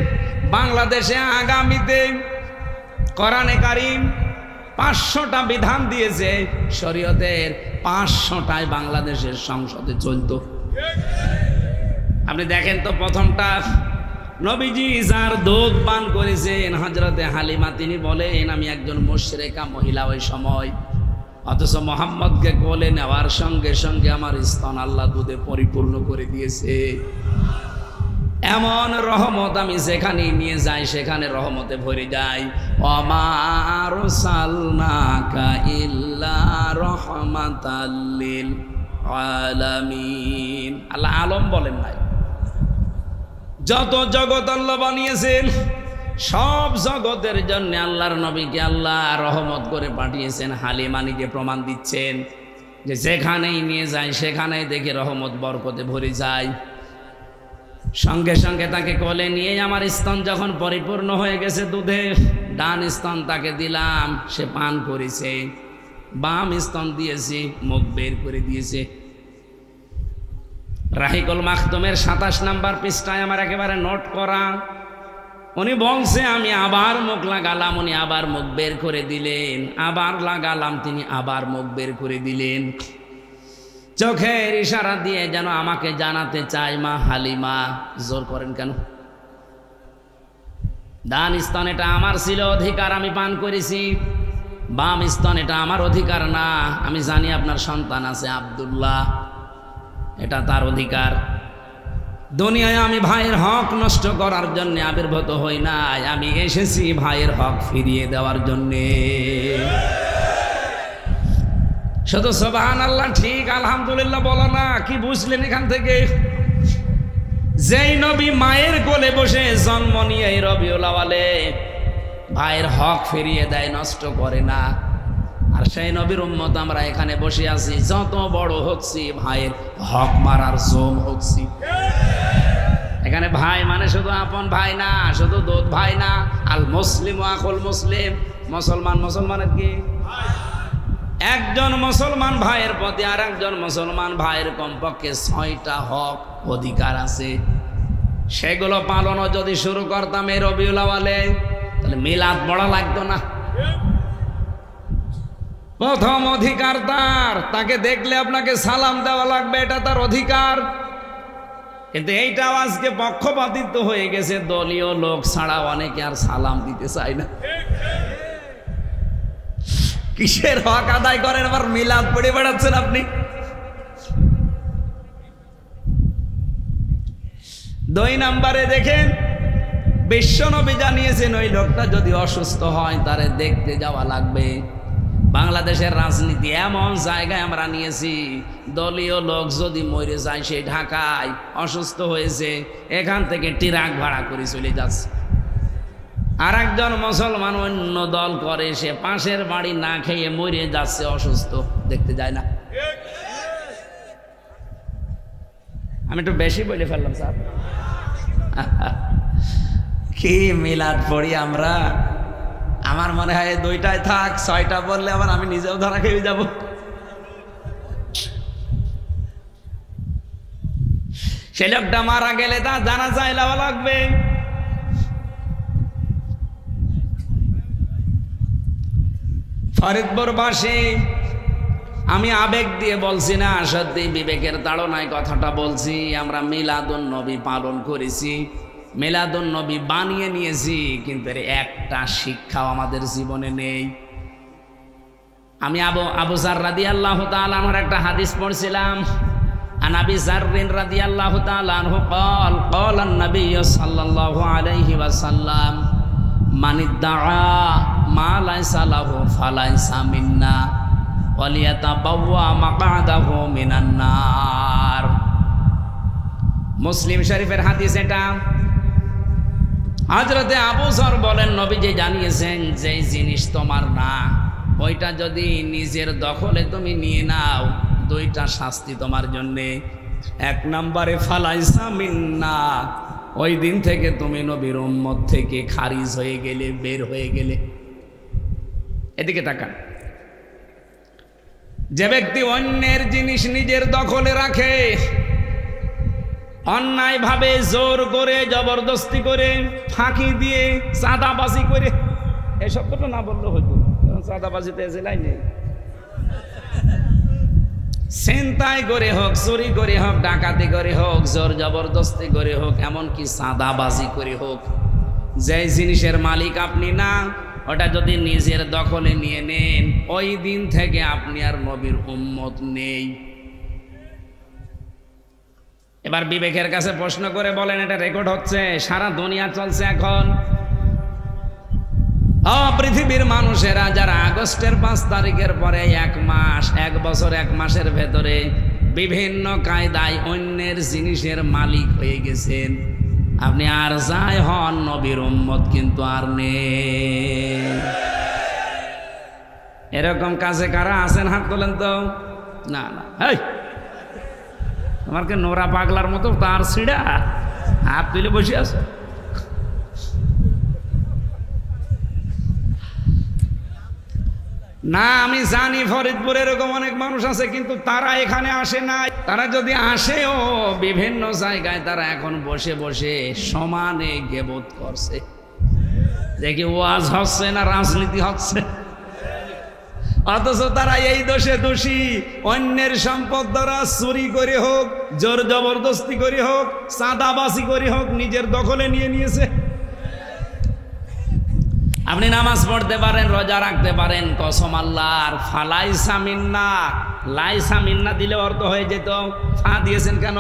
বাংলাদেশে আগামীতে কোরআনে কারীম 500টা বিধান দিয়েছে শরীয়তের, 500টাই বাংলাদেশের সংসদে চলতো। আপনি দেখেন তো, প্রথমটা নবীজি যার দুধ পান করেছেন হযরতে হালিমা, তিনি বলেন আমি একজন মুশরিকা মহিলা ওই সময়, অথচ মোহাম্মদকে কোলে নেওয়ার সঙ্গে সঙ্গে আমার স্তন আল্লাহ দুধে পরিপূর্ণ করে দিয়েছে। এমন রহমত আমি যেখানে নিয়ে যাই সেখানে রহমতে ভরে যাই। ওমা আরসালনাকা ইল্লা রাহমাতাল লিল আলামিন। আল্লাহ আলম বলেন নাই, যত জগৎ আল্লাহ বানিয়েছেন সব জগতের জন্য আল্লাহর নবীকে আল্লাহ রহমত করে পাঠিয়েছেন। হালিমা নিজে প্রমাণ দিচ্ছেন যে যেখানেই নিয়ে যায় সেখানেই দেখে রহমত বরকতে ভরে যায়। সঙ্গে সঙ্গে তাকে কোলে নিয়ে আমার স্তন যখন পরিপূর্ণ হয়ে গেছে দুধে, ডান স্তন তাকে দিলাম, সে পান করেছে, বাম স্তন দিয়েছি, মুখ বের করে দিয়েছে। রাহিকুল মাখতুমের 27 নম্বর পৃষ্ঠায় আমার একেবারে নোট করা, উনি বলছে আমি আবার মুখ লাগালাম, উনি আবার মুখ বের করে দিলেন, আবার লাগালাম, তিনি আবার মুখ বের করে দিলেন। চোখের ইশারা দিয়ে যেন আমাকে জানাতে চাই, মা হালিমা জোর করেন কেন? ডান স্তন এটা আমার ছিল, অধিকার, আমি পান করেছি। বাম স্তন এটা আমার অধিকার না, আমি জানি আপনার সন্তান আছে আব্দুল্লাহ, এটা তার অধিকার। দুনিয়ায় আমি ভাইয়ের হক নষ্ট করার জন্য আবির্ভূত হই নাই, আমি এসেছি ভাইয়ের হক ফিরিয়ে দেওয়ার জন্যে। শুধু সুবহানাল্লাহ ঠিক আলহামদুলিল্লাহ বলো না, কি বুঝলেন এখান থেকে? যেই নবী মায়ের কোলে বসে জন্ম নিয়ে এই রবিউল আউয়ালে ভাইয়ের হক ফিরিয়ে দেয়, নষ্ট করে না, আর সেই নবীর উম্মত আমরা এখানে বসে আছি, যত বড় হচ্ছি ভাইয়ের হক মারার জম হচ্ছি। এখানে ভাই মানে শুধু আপন ভাই না, শুধু দুধ ভাই না, আল মুসলিম আকুল মুসলিম, মুসলমান মুসলমানের কি? একজন মুসলমান ভাইয়ের প্রতি আর একজন মুসলমান ভাইয়ের কমপক্ষে 6টা হক অধিকার আছে। সেগুলো পালনও যদি শুরু করতাম এই রবিউল আউয়ালে, তাহলে মিলাদ পড়া লাগতো না। প্রথম অধিকার তার, তাকে দেখলে আপনাকে সালাম দেওয়া লাগবে, এটা তার অধিকার। কিন্তু এইটাও আজকে পক্ষপাতিত্ব হয়ে গেছে, দলীয় লোক ছাড়া অনেকে আর সালাম দিতে চায় না। কিসের হক আদায় করেন, আবার মিলাদ পড়ে বেড়াচ্ছেন আপনি। 2 নম্বরে দেখেন, বিশ্বনবী জানিয়েছেন ওই লোকটা যদি অসুস্থ হয় তারে দেখতে যাওয়া লাগবে। বাংলাদেশের রাজনীতি এমন জায়গায় আমরা নিয়েছি, দলীয় লোক যদি মরে যায়, সে ঢাকায় অসুস্থ হয়েছে, এখান থেকে ট্রাক ভাড়া করে চলে যাচ্ছে। আর একজন মুসলমান অন্য দল করে, সে পাশের বাড়ি না খেয়ে মরে যাচ্ছে, অসুস্থ, দেখতে যায় না। আমি একটু বেশি বলে ফেললাম স্যার। কি মিলাদ পড়ি আমরা, আমার মনে হয় 2টায় থাক, 6টা বললে আবার আমি নিজেও ধরা খেয়ে যাব। সে লোকটা মারা গেলে তা জানাজা দেওয়া লাগবে। ফরিদপুরবাসী, আমি আবেগ দিয়ে বলছি না, সত্যি বিবেকের তাড়নায় কথাটা বলছি। আমরা মিলাদুন নবী পালন করেছি, মিলাদুন নবী বানিয়ে নিয়েছি, কিন্তু এর একটা শিক্ষাও আমাদের জীবনে নেই। আমি আবু যার রাদিয়াল্লাহু তাআলা আনহুর একটা হাদিস পড়ছিলাম। আন আবি যার রাদিয়াল্লাহু তাআলা আনহু قال قال النبي صلى الله عليه وسلم من ادعى ما ليس له فليس منا وليتبوأ مقعده من النار। মুসলিম শরীফের হাদিস এটা। হযরতে আবু যর বলেন, নবীজি জানিয়েছেন যে জিনিস তোমার না, ওইটা যদি নিজের দখলে তুমি নিয়ে নাও, দুইটা শাস্তি তোমার জন্যে। এক নম্বরে ফালাইসা মিন্না, ওই দিন থেকে তুমি নবীর উম্মত থেকে খারিজ হয়ে গেলে, বের হয়ে গেলে। এদিকে তাকান। যে ব্যক্তি অন্যের জিনিস নিজের দখলে রাখে, অন্যায়ভাবে জোর করে, জবরদস্তি করে, ফাঁকি দিয়ে, চাঁদাবাজি করে, এসব তো না বললে হতো, চাঁদাবাজিতে এজেলাই নেই। ছিনতাই করে হোক, চুরি করে হোক, ডাকাতি করে হোক, জোর জবরদস্তি করে হোক, এমনকি চাঁদাবাজি করে হোক, যে জিনিসের মালিক আপনি না, ওটা যদি নিজের দখলে নিয়ে নেন, ওই দিন থেকে আপনি আর নবীর উম্মত নেই। এবার বিবেকের কাছে প্রশ্ন করে বলেন, এটা রেকর্ড হচ্ছে, সারা দুনিয়া চলছে এখন। পৃথিবীর মানুষেরা যারা আগস্টের 5 তারিখের পরে 1 মাস, 1 বছর 1 মাসের ভেতরে বিভিন্ন কায়দায় অন্যের জিনিসের মালিক হয়ে গেছেন, আপনি আর যাই হন, নবীর উম্মত কিন্তু আর নেই। এরকম কাজে কারা আছেন? হাত তোলেন তো। না না, হেই, তোমার কে নোরা পাগলার মতো তার ছিড়া হাত তুলে বসে আছে। না, আমি জানি ফরিদপুরে এরকম অনেক মানুষ আছে, কিন্তু তারা এখানে আসে না। তারা যদি আসেও, বিভিন্ন জায়গায় তারা এখন বসে বসে সমানে গেবত করছে, দেখি ওয়াজ হচ্ছে না রাজনীতি হচ্ছে। অথচ তারা এই দোষে দোষী, অন্যের সম্পদ দ্বারা চুরি করে হোক, জোর জবরদস্তি করে হোক, চাঁদাবাজি করে হোক, নিজের দখলে নিয়ে নিয়েছে। আপনি নামাজ পড়তে পারেন, রোজা রাখতে পারেন, কসম আল্লাহর, ফালাইসা মিন্না, লাইসা মিন্না দিলে অর্থ হয়ে যেত। ফা দিয়েছেন কেন?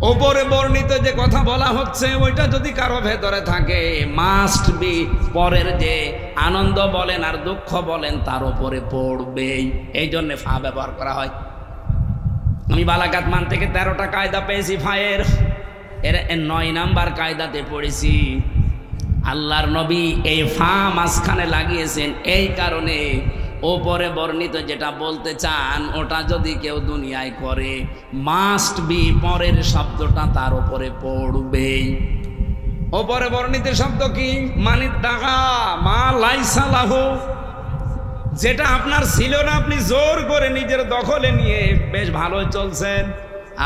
ওপরে বর্ণিত যে কথা বলা হচ্ছে, ওইটা যদি কারো ভেতরে থাকে, মাস্ট বি, পরের যে আনন্দ বলেন আর দুঃখ বলেন তার উপরে পড়বেই। এই জন্য ফা ব্যবহার করা হয়। আমি বালাগাত মান থেকে 13টা কায়দা পেয়েছি ফায়ের, এর 9 নাম্বার কায়দাতে পড়েছি। আল্লাহর নবী এই ফা মাঝখানে লাগিয়েছেন এই কারণে, ওপরে বর্ণিত যেটা বলতে চান ওটা যদি কেউ দুনিয়ায় করে, মাস্ট বি, পরের শব্দটা তার উপরে পড়বেই। ওপরে বর্ণিত শব্দ কি? মানিত দাগা মা লাইসা লাহু, যেটা আপনার ছিল না, আপনি জোর করে নিজের দখলে নিয়ে বেশ ভালো চলছেন।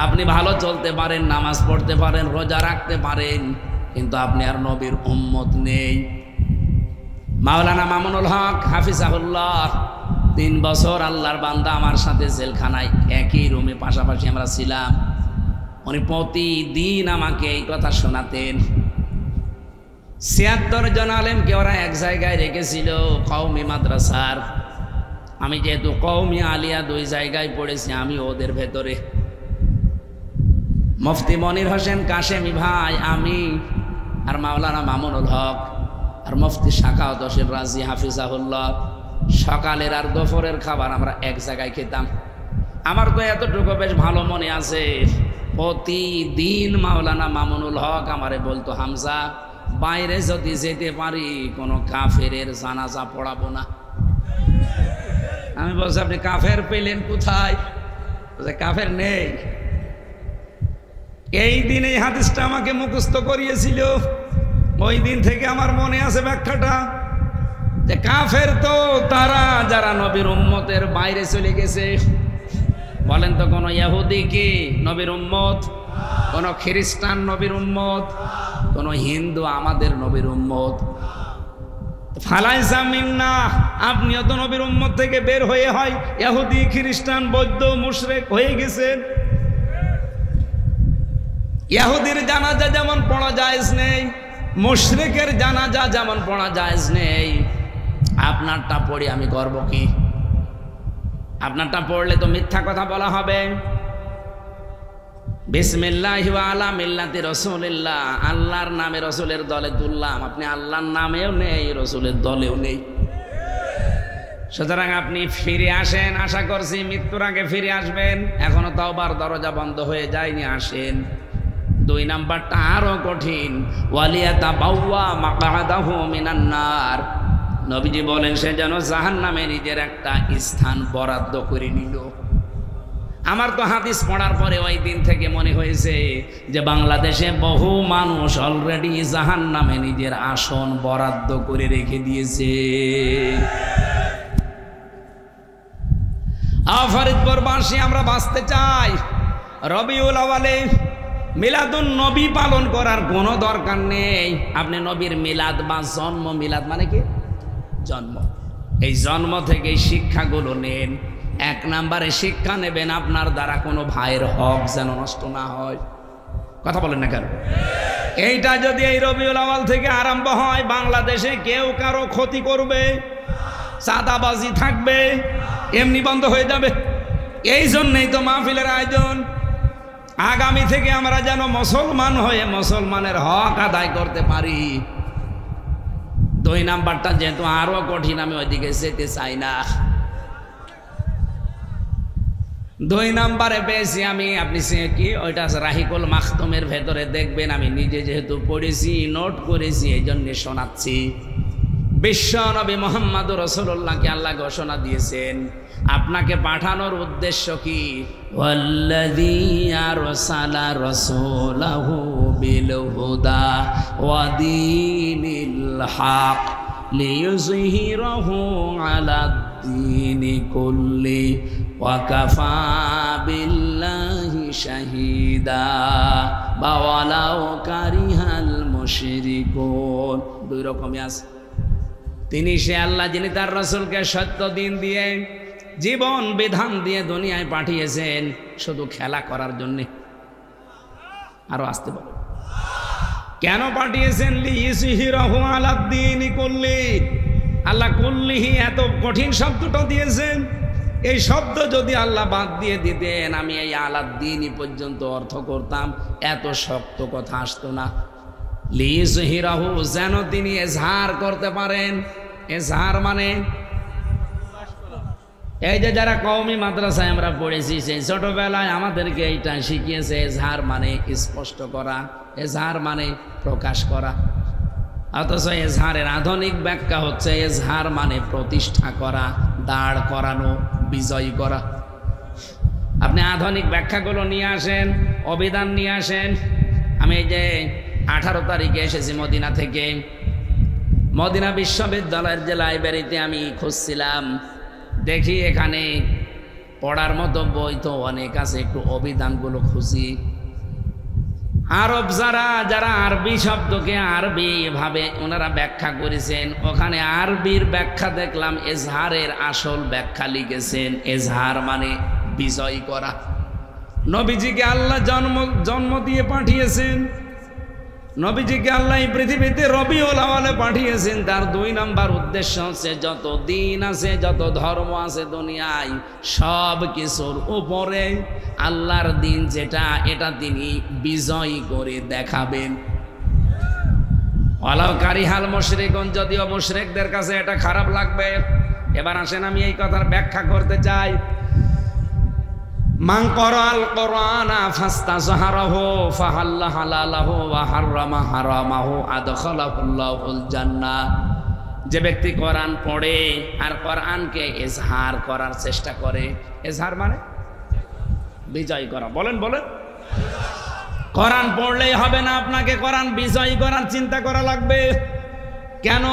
আপনি ভালো চলতে পারেন, নামাজ পড়তে পারেন, রোজা রাখতে পারেন, কিন্তু আপনি আর নবীর উম্মত নেই। মাওলানা মামুনুল হক হাফিজাহুল্লাহ 3 বছর আল্লাহর বান্দা আমার সাথে জেলখানায় একই রুমে পাশাপাশি আমরা ছিলাম। উনি প্রতিদিন আমাকে এই কথা শোনাতেন। 76 জন আলেমকে ওরা এক জায়গায় রেখেছিল কওমি মাদ্রাসার। আমি যেহেতু কওমি আলিয়া 2 জায়গায় পড়েছি, আমি ওদের ভেতরে। মুফতি মনির হোসেন কাশেমি ভাই, আমি আর মাওলানা মামুনুল হক আর মুফতি শাখাওয়াত হোসেন রাজি হাফিজাহুল্লাহ, সকালের আর দুপুরের খাবার আমরা এক জায়গায় খেতাম। আমার তো এতটুকু বেশ ভালো মনে আছে, প্রতিদিন মাওলানা মামুনুল হক আমারে বলতো, হামজা, বাইরে যদি যেতে পারি কোনো কাফেরের জানাজা পড়াবো না। আমি বলছি, আপনি কাফের পেলেন কোথায়? কাফের নেই। এই দিন এই হাদিসটা আমাকে মুখস্থ করিয়েছিল। ওই দিন থেকে আমার মনে আছে ব্যাখ্যাটা, যে কাফের তো তারা যারা নবীর উম্মতের বাইরে চলে গেছে। বলেন তো, কোন ইহুদি কি নবীর উম্মত? কোন খ্রিস্টান নবীর উম্মত? কোন হিন্দু আমাদের নবীর উম্মত? ফালাইসা মিন্না, আপনিও তো নবীর উম্মত থেকে বের হয়ে হয় ইহুদি, খ্রিস্টান, বৌদ্ধ, মুশরিক হয়ে গেছেন। ইহুদির জানাজা যেমন পড়া জায়েজ নেই, মুশরিকের জানাজা যেমন পড়া জায়েজ নেই, আপনারটা পড়ি আমি করব কি? আপনারটা পড়লে তো মিথ্যা কথা বলা হবে। বিসমিল্লাহি ওয়া আলা মিল্লাতি রাসূলিল্লাহ, আল্লাহর নামে রাসূলের দলে তুললাম, আপনি আল্লাহর নামেও নেই, রাসূলের দলেও নেই। সুতরাং আপনি ফিরে আসেন, আশা করছি মৃত্যুর আগে ফিরে আসবেন, এখনো তওবার দরজা বন্ধ হয়ে যায়নি, আসেন। 2 নাম্বারটা আরো কঠিন, ওয়ালিয়াতাবাওয়া মাকআদাহু মিনান নার, নবীজি বলেন সে যেন জাহান্নামে নিজের একটা স্থান বরাদ্দ করে নিল। আমার তো হাদিস পড়ার পরে ওই দিন থেকে মনে হয়েছে যে বাংলাদেশে বহু মানুষ অলরেডি জাহান্নামে নিজের আসন বরাদ্দ করে রেখে দিয়েছে। ফরিদপুরবাসী আমরা বাঁচতে চাই, রবিউল আউয়ালে মিলাদুন নবী পালন করার কোনো দরকার নেই। আপনি নবীর মিলাদ বা জন্ম, মিলাদ মানে কি? জন্ম। এই জন্ম থেকে শিক্ষাগুলো নেন। 1 নম্বরে শিক্ষা নেবেন আপনার দ্বারা কোনো ভাইয়ের হক যেন নষ্ট না হয়। কথা বলেন না কেন? এইটা যদি এই রবিউল আউয়াল থেকে আরম্ভ হয়, বাংলাদেশে কেউ কারো ক্ষতি করবে, চাঁদাবাজি থাকবে, এমনি বন্ধ হয়ে যাবে। এই জন্যই তো মাহফিলের আয়োজন। আগামী থেকে আমরা যেন মুসলমান হয়ে মুসলমানের হক আদায় করতে পারি। 2 নাম্বারটা যেহেতু আরো কঠিন, আমি ওইদিকে যেতে চাই না। 2 নাম্বারে পেয়েছি আমি, আপনি কি ওইটা রাহিকুল মাখতুমের ভেতরে দেখবেন, আমি নিজে যেহেতু পড়েছি, নোট করেছি, এই জন্য শোনাচ্ছি। বিশ্ব নবী মুহাম্মদুর রাসূলুল্লাহকে আল্লাহ ঘোষণা দিয়েছেন, আপনাকে পাঠানোর উদ্দেশ্য কি? ওয়াল্লাযী আরসালা রাসূলাহু বিল হুদা ওয়া দীনিল হক লিইয়ুযহিরাহু আলাদ-দীনি কুল্লি ওয়া কাফা বিল্লাহি শাহীদা ওয়ালাউ কারিহাল মুশরিকুন। 2 রকমই আছে। তিনি সে আল্লাহ যিনি তার রাসূলকে সত্য দিন দিয়ে, জীবন বিধান দিয়ে দুনিয়ায় পাঠিয়েছেন শুধু খেলা করার জন্যে। আরো আসতে বলো, কেন পাঠিয়েছেন? লিইয়ুযহিরাহু আলাদ-দীনি কুল্লি। আল্লাহ কুল্লিহি এত কঠিন শব্দটা দিয়েছেন, এই শব্দ যদি আল্লাহ বাদ দিয়ে দিতেন, আমি এই আলাদ-দীনি পর্যন্ত অর্থ করতাম, এত শক্ত কথা আসতো না। লিইয়ুযহিরাহু, যেন তিনি এজহার করতে পারেন। এজহার মানে এই যে যারা কওমি মাদ্রাসায় আমরা পড়েছি, সেই ছোটবেলায় আমাদেরকে এইটা শিখিয়েছে। এজহার মানে স্পষ্ট করা, এজহার মানে প্রকাশ করা। অথচ এজহারের আধুনিক ব্যাখ্যা হচ্ছে এজহার মানে প্রতিষ্ঠা করা, দাঁড় করানো, বিজয় করা। আপনি আধুনিক ব্যাখ্যাগুলো নিয়ে আসেন, অভিধান নিয়ে আসেন। আমি এই যে 18 তারিখে এসেছি মদিনা থেকে, মদিনা বিশ্ববিদ্যালয়ের যে লাইব্রেরিতে আমি খুঁজছিলাম, দেখি এখানে পড়ার মতো বই তো অনেক আছে, একটু অভিধানগুলো খুঁজি। আরব যারা আরবি শব্দকে আরবি ভাবে ওনারা ব্যাখ্যা করেছেন, ওখানে আরবির ব্যাখ্যা দেখলাম এজহারের আসল ব্যাখ্যা লিখেছেন, এজহার মানে বিজয় করা। নবীজিকে আল্লাহ জন্ম দিয়ে পাঠিয়েছেন, নবীজিকে আল্লাহ এই পৃথিবীতে রবিউল আউয়ালে পাঠিয়েছেন। তার 2 নাম্বার উদ্দেশ্য হচ্ছে যত দিন আছে, যত ধর্ম আছে দুনিয়ায়, সব কিছুর উপরে আল্লাহর দিন যেটা, এটা তিনি বিজয়ী করে দেখাবেন। ওয়ালাউ কারিহাল মুশরিকুন, যদিও মুশরিকদের কাছে এটা খারাপ লাগবে। এবার আসেন আমি এই কথার ব্যাখ্যা করতে চাই। মান ক্বারাআল কুরআনা ফাস্তাযহারাহু ফাহাল্লা হালালাহু ওয়া হাররামা হারামাহু আদখালাহুল্লাহুল জান্নাহ। যে ব্যক্তি কোরআন পড়ে আর কোরআনকে ইজহার করার চেষ্টা করে, ইজহার মানে বিজয় করা। বলেন বলেন, কোরআন পড়লেই হবে না, আপনাকে কোরআন বিজয় করার চিন্তা করা লাগবে। কেন?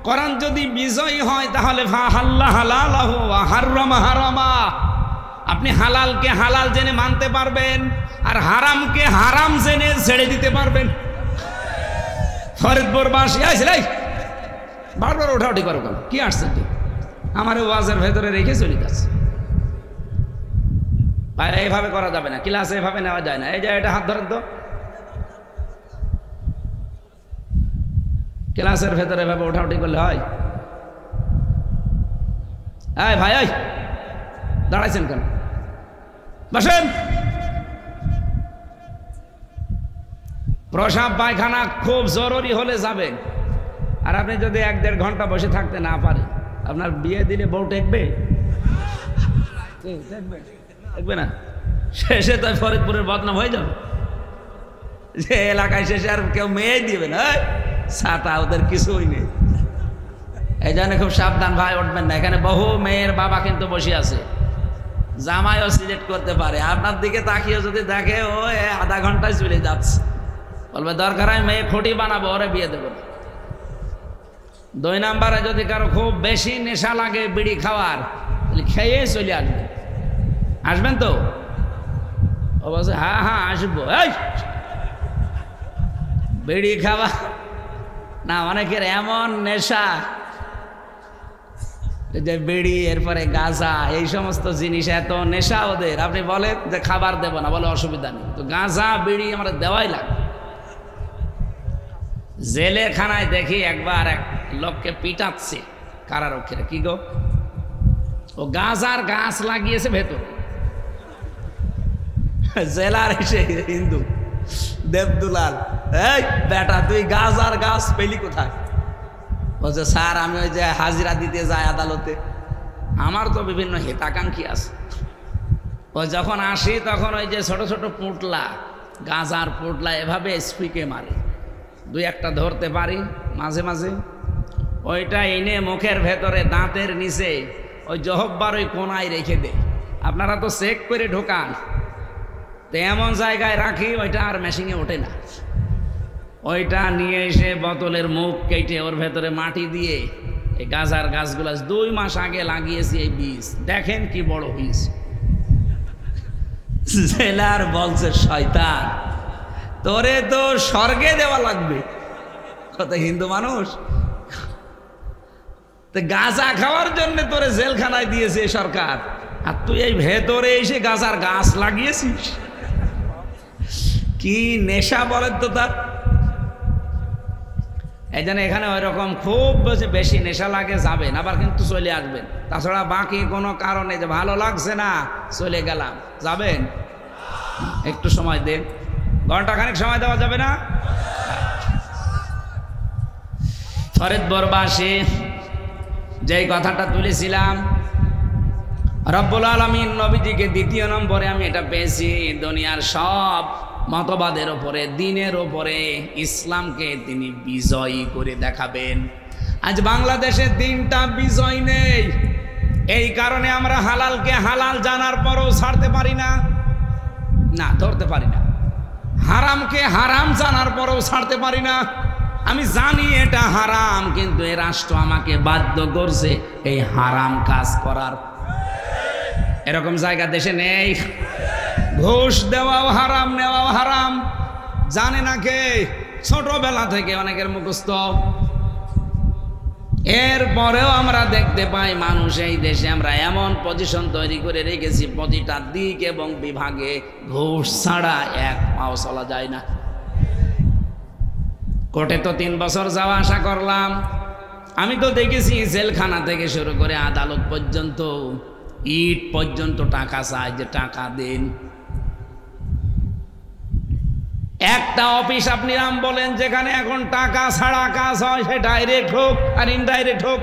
কোরআন যদি বিজয়ী হয় তাহলে ফাহাল্লা হালালাহু ওয়া হাররামা হারামা, আপনি হালালকে হালাল জেনে মানতে পারবেন, আর হারামকে হারাম জেনে ছেড়ে দিতে পারবেন। ফরিদপুরবাসী আইসলাই বারবার ওঠাউঠি করো কেন? কি আসছে তুই আমার ওয়াজের ভেতরে রেখে চলে যাচ্ছে। এইভাবে করা যাবে না, ক্লাসে এভাবে নেওয়া যায় না। এই যে এটা হাত ধরেন তো, ক্লাসের ভেতরে এভাবে ওঠাউঠি করলে হয়? এই ভাই, দাঁড়াইছেন কেন? বসেন। প্রসাব পায়খানা খুব জরুরি হলে যাবেন। আর আপনি যদি 1-1.5 ঘন্টা বসে থাকতে না পারেন, আপনার বিয়ে দিলে বউ টেকবে? দেখবে না, শেষে তো ফরিদপুরের বদনাম হয়ে যাবে। যে এলাকায় শেষে আর কেউ মেয়ে দিবে না, ছাতা ওদের কিছুই নেই। এই জন্য খুব সাবধান ভাই, উঠবেন না। এখানে বহু মেয়ের বাবা কিন্তু বসে আছে, জামাইও সিলেক্ট করতে পারে। আপনার দিকে তাকিয়ে যদি দেখে ও 1/2 ঘন্টায় চলে যাচ্ছে, বলবে দরকার হয় মেয়ে খুঁটি বানাবো, ওরে বিয়ে দেবো না। 2 নাম্বারে যদি কারো খুব বেশি নেশা লাগে বিড়ি খাওয়ার, তাহলে খেয়ে চলে আসবেন। আসবেন তো? ও বলছে হ্যাঁ হ্যাঁ আসবো। এই বিড়ি খাওয়া না, অনেকের এমন নেশা যে বিড়ি, এরপরে গাঁজা, এই সমস্ত জিনিস এত নেশা ওদের। আপনি বলেন যে খাবার দেবো না, বলে অসুবিধা নেই, তো গাঁজা বিড়ি আমরা দেওয়াই লাগে। জেলেখানায় দেখি একবার এক লোককে পিটাচ্ছে কারারক্ষীরা। কি গো? ও গাঁজার গাছ লাগিয়েছে ভেতর। জেলার এসে হিন্দু দেবদুলাল, এই বেটা তুই গাঁজার গাছ পেলি কোথায়? বলছে স্যার আমি ওই যে হাজিরা দিতে যাই আদালতে, আমার তো বিভিন্ন হিতাকাঙ্ক্ষী আছে, ও যখন আসি তখন ওই যে ছোট ছোট পুটলা, গাঁজার পুটলা এভাবে স্পিকে মারে, 2-1টা ধরতে পারি মাঝে মাঝে, ওইটা এনে মুখের ভেতরে দাঁতের নিচে ওই জহব্বার ওই কোনায় রেখে দেয়। আপনারা তো চেক করে ঢোকান, তো এমন জায়গায় রাখি ওইটা আর মেশিনে ওঠে না। ওইটা নিয়ে এসে বোতলের মুখ কেটে ওর ভেতরে মাটি দিয়ে এই গাঁজার গাছগুলা 2 মাস আগে লাগিয়েছি, এই বীজ দেখেন কি বড় বীজ। জেলার বলছে শয়তান, তোরে তো স্বর্গে দেওয়া লাগবে। কত হিন্দু মানুষ, তো গাঁজা খাওয়ার জন্য তোরে জেলখানায় দিয়েছে সরকার, আর তুই এই ভেতরে এসে গাঁজার গাছ লাগিয়েছিস। কি নেশা বলেন তো তার। এই জন্য এখানে ওই রকম খুব বেশি নেশা লাগে যাবেন, আবার কিন্তু চলে আসবেন। তাছাড়া বাকি কোনো কারণে যে ভালো লাগছে না চলে গেলাম, যাবেন একটু সময় দেন, ঘন্টাখানেক সময় দেওয়া যাবে না? ফরিদপুরবাসী যেই কথাটা তুলেছিলাম, রব্বুল আলামিন নবীজিকে 2 নম্বরে আমি এটা পেয়েছি, দুনিয়ার সব মতবাদের ওপরে, দিনের ওপরে ইসলামকে তিনি বিজয়ী করে দেখাবেন। আজ বাংলাদেশে দিনটা বিজয় নেই, এই কারণে আমরা হালালকে হালাল জানার পরও ছাড়তে পারি না, না ধরতে পারি না। হারামকে হারাম জানার পরও ছাড়তে পারি না। আমি জানি এটা হারাম, কিন্তু এই রাষ্ট্র আমাকে বাধ্য করছে এই হারাম কাজ করার। এরকম জায়গা দেশে নেই। ঘুষ দেওয়াও হারাম, নেওয়াও হারাম, জানে না কে? ছোটবেলা থেকে অনেকের মুখস্থ। এরপরেও আমরা দেখতে পাই মানুষ এই দেশে আমরা এমন পজিশন তৈরি করে রেখেছি, প্রতিটা দিক এবং বিভাগে ঘুষ ছাড়া 1 পাও চলা যায় না। কোর্টে তো 3 বছর যাওয়া আসা করলাম, আমি তো দেখেছি জেলখানা থেকে শুরু করে আদালত পর্যন্ত, ইট পর্যন্ত টাকা চাই, যে টাকা দেন। একটা অফিস আপনি নাম বলেন যেখানে এখন টাকা ছাড়া কাজ হয়, সে ডাইরেক্ট হোক আর ইনডাইরেক্ট হোক।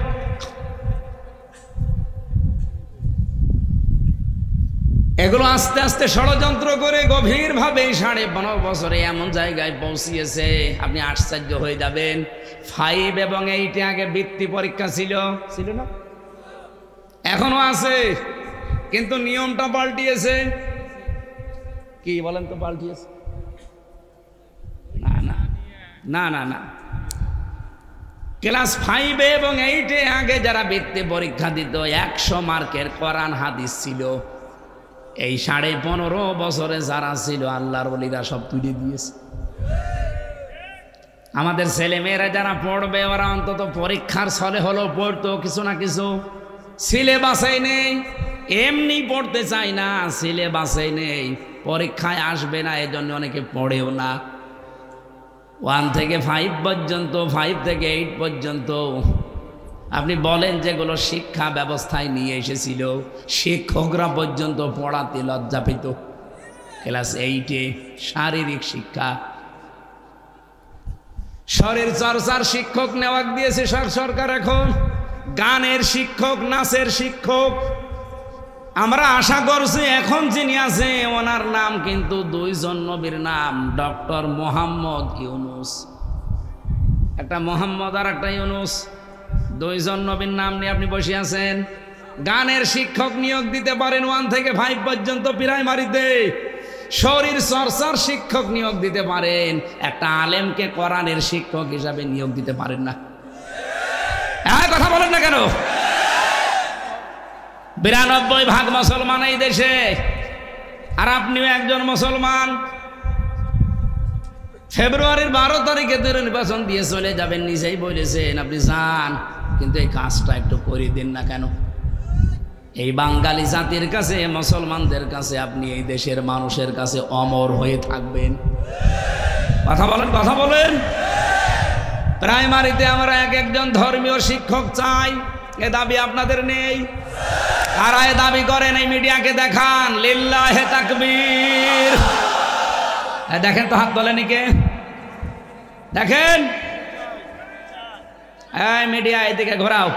এগুলো আস্তে আস্তে ষড়যন্ত্র করে গভীরভাবে 15.5 বছরে এমন জায়গায় পৌঁছিয়েছে, আপনি আশ্চর্য হয়ে যাবেন। 5 এবং 8 আগে বৃত্তি পরীক্ষা ছিল না? এখনো আছে, কিন্তু নিয়মটা পাল্টিয়েছে। কি বলেন তো পাল্টিয়েছে? না না না না না, ক্লাস 5 এবং 8 আগে যারা বৃত্তি পরীক্ষা দিত 100 মার্কের কোরআন হাদিস ছিল। এই 15.5 বছরে যারা ছিল আল্লাহর ওলিরা সব তুলে দিয়েছে। আমাদের ছেলে মেয়েরা যারা পড়বে ওরা অন্তত পরীক্ষার ছলে হলো পড়তো কিছু না কিছু। সিলেবাসে নেই, এমনি পড়তে চাই না, সিলেবাসে নেই, পরীক্ষায় আসবে না, এজন্য অনেকে পড়েও না। 1 থেকে 5 পর্যন্ত, 5 থেকে 8 পর্যন্ত আপনি বলেন যেগুলো শিক্ষা ব্যবস্থায় নিয়ে এসেছিল, শিক্ষকরা পর্যন্ত পড়াতে লজ্জা পেত। ক্লাস 8-এ শারীরিক শিক্ষা, শরীর চর্চার শিক্ষক নেওয়া দিয়েছে সরকার। এখন গানের শিক্ষক, নাচের শিক্ষক। আমরা আশা করছি এখন যিনি আছে ওনার নাম কিন্তু 2 নবীর নাম, ডক্টর মোহাম্মদ ইউনুস। একটা মোহাম্মদ আর একটা ইউনুস, 2 নবীর নাম নিয়ে আপনি বসে আছেন। গানের শিক্ষক নিয়োগ দিতে পারেন 1 থেকে 5 পর্যন্ত প্রাইমারিতে। শরীর চর্চার শিক্ষক নিয়োগ দিতে পারেন, একটা আলেমকে কোরআনের শিক্ষক হিসাবে নিয়োগ দিতে পারেন না। কথা বলেন না কেন? 92% মুসলমান এই দেশে, আর আপনিও একজন মুসলমান। ফেব্রুয়ারির 12 তারিখে নির্বাচন দিয়ে চলে যাবেন, নিজেই বলেছেন আপনি যান, কিন্তু এই কাজটা একটু করে দিন না কেন? এই বাঙালি জাতির কাছে, মুসলমানদের কাছে আপনি এই দেশের মানুষের কাছে অমর হয়ে থাকবেন। কথা বলেন, কথা বলেন। প্রাইমারিতে আমরা একজন ধর্মীয় শিক্ষক চাই, এ দাবি আপনাদের নেই? কারা এ দাবি করেন এই মিডিয়াকে দেখান। লিল্লাহে তাকবীর। দেখেন তো, হাত তোলেনি কে? দেখেন, এই মিডিয়া এদিকে ঘোরাও।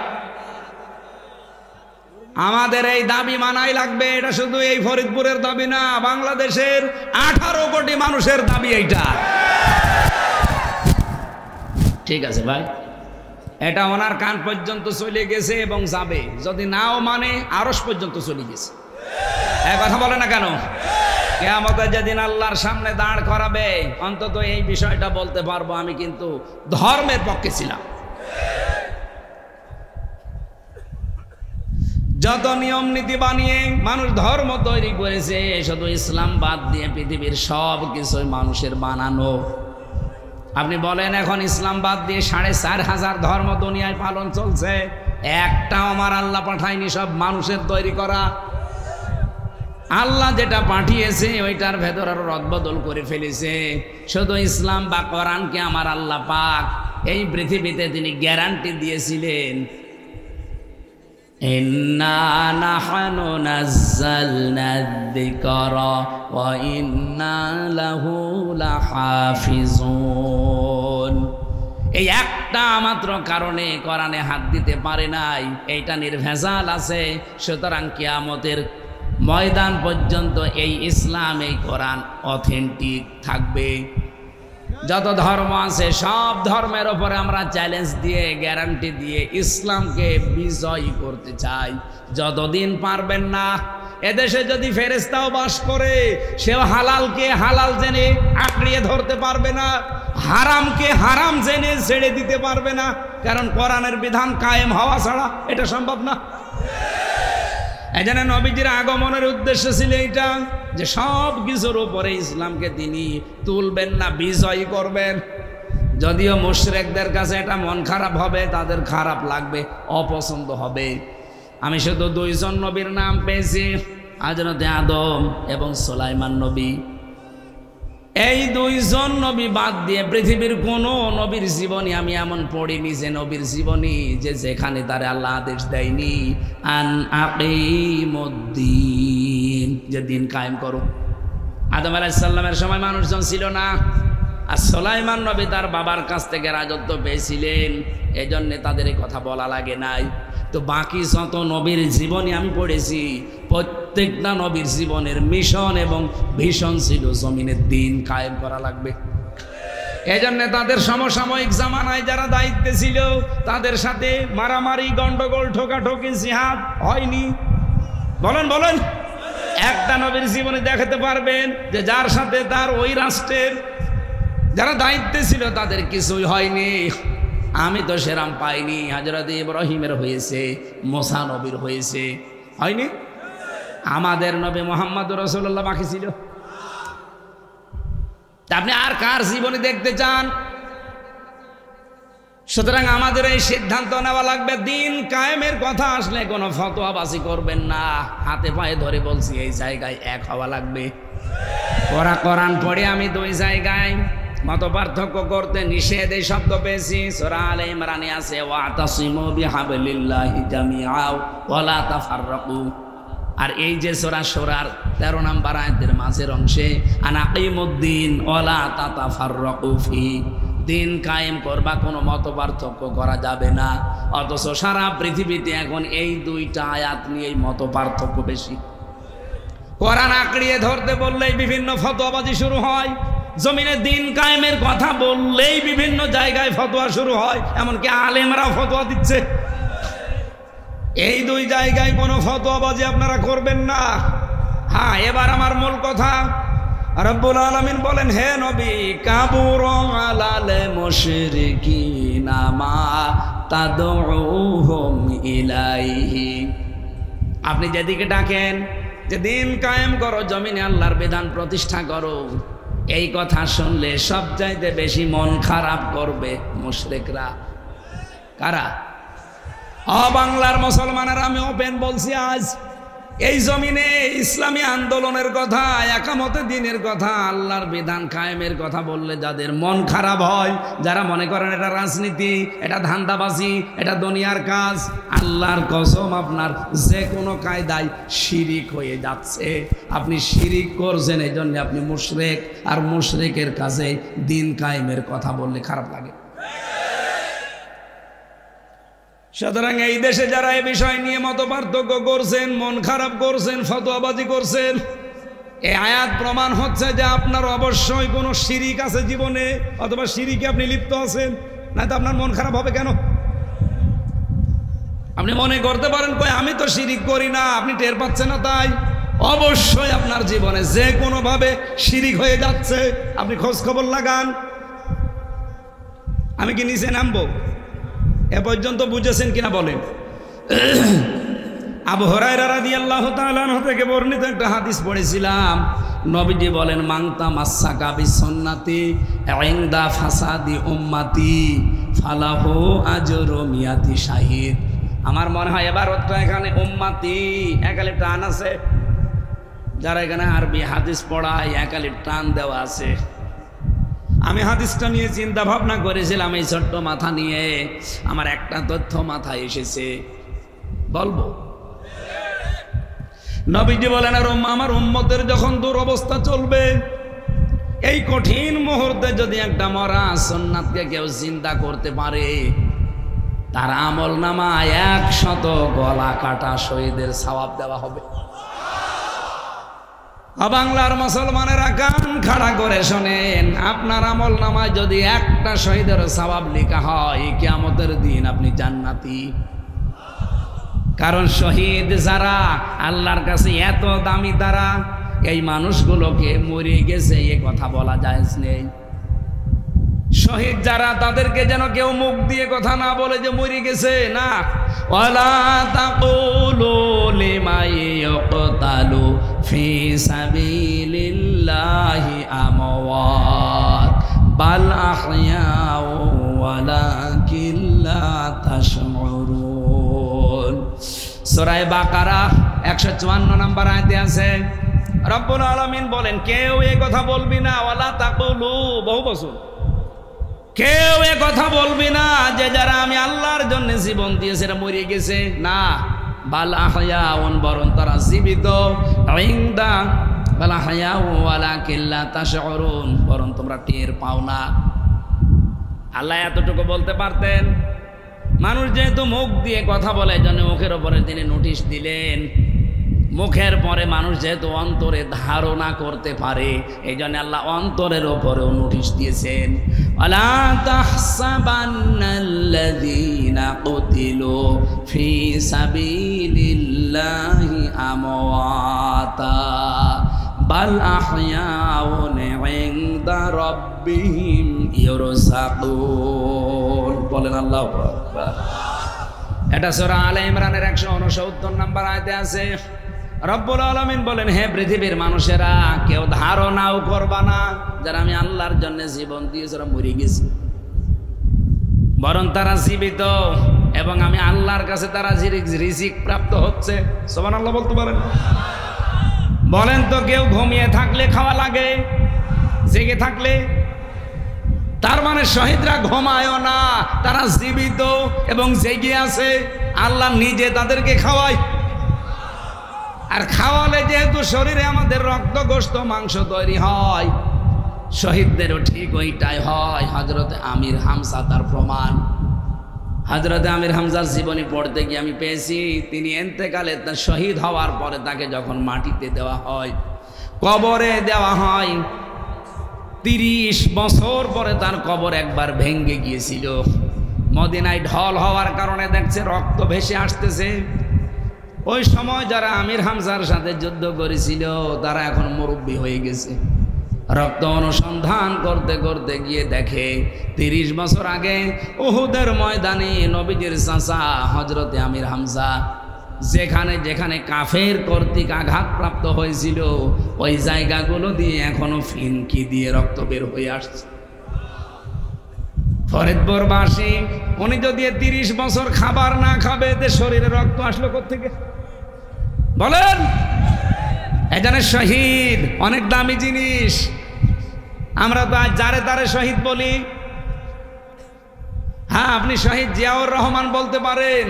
আমাদের এই দাবি মানাই লাগবে। এটা শুধু এই ফরিদপুরের দাবি না, বাংলাদেশের 18 কোটি মানুষের দাবি এইটা। ঠিক আছে ভাই, এটা ওনার কান পর্যন্ত চলে গেছে এবং যাবে, যদি নাও মানে আরশ পর্যন্ত চলে গেছে। কথা বলে না কেন? কিয়ামতে যেদিন আল্লাহর সামনে দাঁড় করাবে, অন্তত এই বিষয়টা বলতে পারবো আমি কিন্তু ধর্মের পক্ষে ছিলাম। যত নিয়ম নীতি বানিয়ে মানুষ ধর্ম তৈরি করেছে, শুধু ইসলাম বাদ দিয়ে পৃথিবীর সব কিছুই মানুষের বানানো। আপনি বলেন এখন ইসলাম বাদ দিয়ে 4500 ধর্ম দুনিয়ায় পালন চলছে, একটাও আমার আল্লাহ পাঠায়নি, সব মানুষের তৈরি করা। আল্লাহ যেটা পাঠিয়েছে ওইটার ভেতর আরো রদবদল করে ফেলেছে। শুধু ইসলাম বা কোরআনকে আমার আল্লাহ পাক এই পৃথিবীতে তিনি গ্যারান্টি দিয়েছিলেন, ইন্না নাহনু নাযালনা যিকরা ওয়া ইন্না লাহু লাহাফিজুন। এই একটা মাত্র কারণে কোরআনে হাত দিতে পারে নাই, এইটা নির্ভেজাল আছে। সুতরাং কিয়ামতের ময়দান পর্যন্ত এই ইসলাম, এই কোরআন অথেন্টিক থাকবে। যত ধর্ম আছে সব ধর্মের ওপরে আমরা চ্যালেঞ্জ দিয়ে, গ্যারান্টি দিয়ে ইসলামকে বিজয়ী করতে চাই। যতদিন পারবেন না, এদেশে যদি ফেরেশতাও বাস করে, সেও হালালকে হালাল জেনে আঁকড়িয়ে ধরতে পারবে না, হারামকে হারাম জেনে ছেড়ে দিতে পারবে না। কারণ কোরআনের বিধান কায়েম হওয়া ছাড়া এটা সম্ভব না। এই জন্য নবীজির আগমনের উদ্দেশ্য ছিল এইটা, যে সব কিছুর উপরে ইসলামকে তিনি তুলবেন না, বিজয়ী করবেন। যদিও মুশরিকদের কাছে এটা মন খারাপ হবে, তাদের খারাপ লাগবে, অপছন্দ হবে। আমি শুধু 2 নবীর নাম পেয়েছি, হযরত আদম এবং সুলাইমান নবী। এই 2 নবী বাদ দিয়ে পৃথিবীর কোন নবীর জীবনী আমি এমন পড়িনি যে নবীর জীবনী যে যেখানে তার আল্লাহ আদেশ দেয়নি আন আকিমুদ্দিন, যে দিন কায়েম করো। আদম আলাইহিস সালামের সময় মানুষজন ছিল না, আর সুলাইমান নবী তার বাবার কাছ থেকে রাজত্ব পেয়েছিলেন, এজন্য তাদের এই কথা বলা লাগে নাই। তো বাকি যত নবীর জীবনী আমি পড়েছি, প্রত্যেকটা নবীর জীবনের মিশন এবং ভিশন ছিল জমিনের দিন কায়েম করা লাগবে। এজন্য তাদের সমসাময়িক জামানায় যারা দায়িত্বে ছিল তাদের সাথে মারামারি, গন্ডগোল, ঠোকাঠোকি, জিহাদ হয়নি। বলেন বলেন, একটা নবীর জীবনে দেখাতে পারবেন যে যার সাথে তার ওই রাষ্ট্রের যারা দায়িত্বে ছিল তাদের কিছুই হয়নি? আমি তো সেরাম পাইনি। হযরত ইব্রাহিমের হয়েছে, মুসা নবীর হয়েছে, হয়নি? আমাদের নবী মুহাম্মদুর রাসূলুল্লাহ বাকি ছিল। আপনি আর কার জীবনে দেখতে চান? সুতরাং আমাদের এই সিদ্ধান্ত নেওয়া লাগবে, দিন কায়েমের কথা আসলে কোনো ফতোয়াবাজি করবেন না। হাতে পায়ে ধরে বলছি, এই জায়গায় এক হওয়া লাগবে। কোরআন পড়ে আমি 2 জায়গায় মত পার্থক্য করতে নিষেধ এই শব্দ পেয়েছি সূরা আলে ইমরানে আছে ওয়াতাসিমু বিহাবলিল্লাহি জামিআ ওয়ালা তাফাররাকু। আর এই যে সূরার 13 নম্বর আয়াতের মাঝের অংশে আনাকিমুদ্দিন ওয়ালা তাতাফাররাকু ফি, দিন কায়েম করবা, কোনো মত পার্থক্য করা যাবে না। অথচ সারা পৃথিবীতে এখন এই দুইটা আয়াত নিয়ে মত পার্থক্য বেশি। কোরআন আঁকড়িয়ে ধরতে বললেই বিভিন্ন ফতোয়াবাজি শুরু হয়, জমিনে দিন কায়েমের কথা বললেই বিভিন্ন জায়গায় ফতোয়া শুরু হয়, এমনকি আলেমরাও ফতোয়া দিচ্ছে। এই দুই জায়গায় কোনো ফতোয়াবাজি আপনারা করবেন না। হ্যাঁ, এবার আমার মূল কথা, রব্বুল আলামিন বলেন, হে নবী, কাবুরা আলাল মুশরিকিনা মা তাদউহুম ইলাইহি, আপনি যেদিকে ডাকেন যে দিন কায়েম করো, জমিনে আল্লাহর বিধান প্রতিষ্ঠা করো, এই কথা শুনলে সবচাইতে বেশি মন খারাপ করবে মুশরিকরা। কারা? বাংলার মুসলমানেরা। আমি ওপেন বলছি, আজ এই জমিনে ইসলামী আন্দোলনের কথা, একামতে দিনের কথা, আল্লাহর বিধান কায়েমের কথা বললে যাদের মন খারাপ হয়, যারা মনে করেন এটা রাজনীতি, এটা ধান্দাবাজি, এটা দুনিয়ার কাজ, আল্লাহর কসম আপনার যে কোনো কায়দায় শিরিক হয়ে যাচ্ছে। আপনি শিরিক করছেন, এই জন্য আপনি মুশরিক, আর মুশরিকের কাছে দিন কায়েমের কথা বললে খারাপ লাগে। সুতরাং এই দেশে যারা এই বিষয় নিয়ে মত পার্থক্য করছেন, মন খারাপ করছেন, ফতোয়াবাজি করছেন, এই আয়াত প্রমাণ হচ্ছে যে আপনার অবশ্যই কোনো শিরিক আছে জীবনে, অথবা শিরিকে আপনি লিপ্ত আছেন, না তো আপনার মন খারাপ হবে কেন? আপনি মনে করতে পারেন কই আমি তো শিরিক করি না, আপনি টের পাচ্ছেন না, তাই অবশ্যই আপনার জীবনে যে কোনোভাবে শিরিক হয়ে যাচ্ছে। আপনি খোঁজ খবর লাগান। আমি কি নিচে নামবো? এ পর্যন্ত বুঝেছেন কিনা বলেন? আবু হুরায়রা রাদিয়াল্লাহু তাআলা আনহু থেকে বর্ণিত একটা হাদিস পড়েছিলাম। নবীজি বলেন, মান তামাসসাকা বিসুন্নতি ইনদা ফাসাদি উম্মতি ফালাহু আজরু মিয়াতি শাহিদ। আমার মনে হয় এবার ওটা এখানে উম্মতি একালে টান আছে, যারা এখানে আরবি হাদিস পড়ায় একালে টান দেওয়া আছে। আমি হাদিসটা নিয়ে চিন্তা ভাবনা করেছিলাম, এই ছোট্ট মাথা নিয়ে আমার একটা তথ্য মাথায় এসেছে, বলবো। নবীজি বলেন, আর আমার উম্মতের যখন দুরবস্থা চলবে, এই কঠিন মুহূর্তে যদি একটা মরা সুন্নাতকে কেউ চিন্তা করতে পারে, তার আমল নামায় 100 গলা কাটা শহীদের সওয়াব দেওয়া হবে। বাংলার মুসলমানেরা কান খাড়া করে শোনেন, আপনার আমল নামায় যদি একটা শহীদের সওয়াব লেখা হয়, কিয়ামতের দিন আপনি জান্নাতি। কারণ শহীদ যারা আল্লাহর কাছে এত দামি, তারা এই মানুষগুলোকে মরে গেছে এ কথা বলা জায়েজ নেই। শহীদ যারা, তাদেরকে যেন কেউ মুখ দিয়ে কথা না বলে যে মরে গেছে, না। ওয়ালা তাকুলু লিমান ইয়াকতালু ফি সাবিলিল্লাহি আমওয়াত বাল আহইয়াউ ওয়ালাকিন লা তাশউরুন। সূরা বাকারা 154 নম্বর আয়াতে আছে, রব্বুল আলামিন বলেন, কেউ এই কথা বলবি না, ওয়ালা তাকুলু, বহু বছর, কেউ এ কথা বলবি না যে যারা আমি আল্লাহর জন্য জীবন দিয়েছে এরা মরে গেছে, না। বাল আহয়াউন, বরং তারা জীবিত। ইনদা বাল আহয়াউ ওয়ালাকিন লা তাশউরুন, বরং তোমরা টের পাও না। আল্লাহ এতটুকু বলতে পারতেন, মানুষ যেহেতু মুখ দিয়ে কথা বলে, জন্য মুখের ওপরে তিনি নোটিশ দিলেন। মুখের পরে মানুষ যেহেতু অন্তরে ধারণা করতে পারে, এই জন্য আল্লাহ অন্তরের ওপরেও নোটিশ দিয়েছেন। ওয়ালা তাহসাবান্নাল্লাযীনা কুতিলু ফি সাবিলিল্লাহি আমওয়াতা বাল আহয়াউন ইনদা রাব্বিহিম ইউরযাকুন। বলেন আল্লাহু আকবার। এটা সূরা আলে ইমরানের 169 নম্বর আয়াতে আছে। রব্বুল আলামিন বলেন, হে পৃথিবীর মানুষেরা, কেউ ধারণাও করবা না যারা আমি আল্লাহর জন্য জীবন দিয়েছি ওরা মরে গেছে, বরং তারা জীবিত এবং আমি আল্লাহর কাছে তারা রিজিক প্রাপ্ত হচ্ছে। সুবহানাল্লাহ বলতে পারেন? বলেন তো, কেউ ঘুমিয়ে থাকলে খাওয়া লাগে, জেগে থাকলে? তার মানে শহীদরা ঘুমায়ও না, তারা জীবিত এবং জেগে আছে। আল্লাহ নিজে তাদেরকে খাওয়ায়, আর খাওয়ালে যেহেতু শরীরে আমাদের রক্ত গোশত মাংস তৈরি হয়, শহীদদেরও ঠিক ওইটাই হয়। হযরতে আমির হামজা তার প্রমাণ। হযরতে আমির হামজার জীবনী পড়তে গিয়ে আমি পেয়েছি, তিনি ইন্তেকালে শহীদ হওয়ার পরে তাকে যখন মাটিতে দেওয়া হয়, কবরে দেওয়া হয়, 30 বছর পরে তার কবর একবার ভেঙে গিয়েছিল। মদিনায় ঢল হওয়ার কারণে দেখছে রক্ত ভেসে আসতেছে। ওই সময় যারা আমির হামজার সাথে যুদ্ধ করেছিল তারা এখন মুরব্বী হয়ে গেছে। রক্ত অনুসন্ধান করতে করতে গিয়ে দেখে 30 বছর আগে উহুদের ময়দানে নবীজির চাচা হযরতে আমির হামজা যেখানে যেখানে কাফের কর্তৃক আঘাতপ্রাপ্ত হয়েছিল ওই জায়গাগুলো দিয়ে এখনো ফিনকি দিয়ে রক্ত বের হয়ে আসছে। ফরিদপুরবাসী উনি যদি 30 বছর খাবার না খাবে তে শরীরে রক্ত আসলো কোত্থেকে বলেন? এখানে শহীদ অনেক দামি জিনিস। আমরা তো আজ যারে তারে শহীদ বলি। হ্যাঁ, আপনি শহীদ জিয়াউর রহমান বলতে পারেন।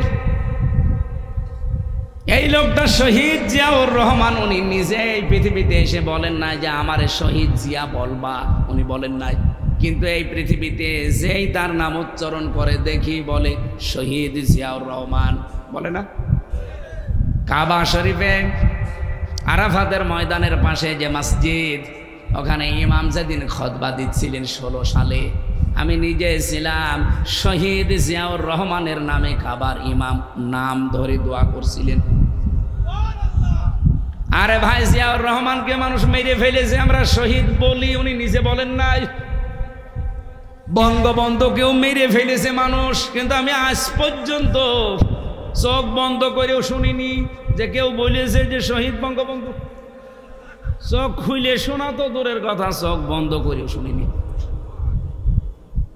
এই লোকটা শহীদ জিয়াউর রহমান, উনি নিজে এই পৃথিবীতে এসে বলেন না যে আমারে শহীদ জিয়া বলবা, উনি বলেন নাই। কিন্তু এই পৃথিবীতে যেই তার নাম উচ্চারণ করে দেখি বলে শহীদ জিয়াউর রহমান, বলে না? কাবা শরীফে আরাফাতের ময়দানের পাশে যে মসজিদ, ওখানে ইমাম যেদিন খুতবা দিচ্ছিলেন 16 সালে, আমি নিজে ছিলাম। শহীদ জিয়াউর রহমানের নামে কাবার ইমাম নাম ধরে দোয়া করছিলেন। আরে ভাই, জিয়াউর রহমানকে মানুষ মেরে ফেলেছে, আমরা শহীদ বলি, উনি নিজে বলেন নাই। বঙ্গবন্ধুকেও মেরে ফেলেছে মানুষ, কিন্তু আমি আজ পর্যন্ত চোখ বন্ধ করেও শুনিনি যে কেউ বলেছে যে শহীদ বঙ্গবন্ধু। চোখ খুলে শোনা তো দূরের কথা, চোখ বন্ধ করেও শুনিনি।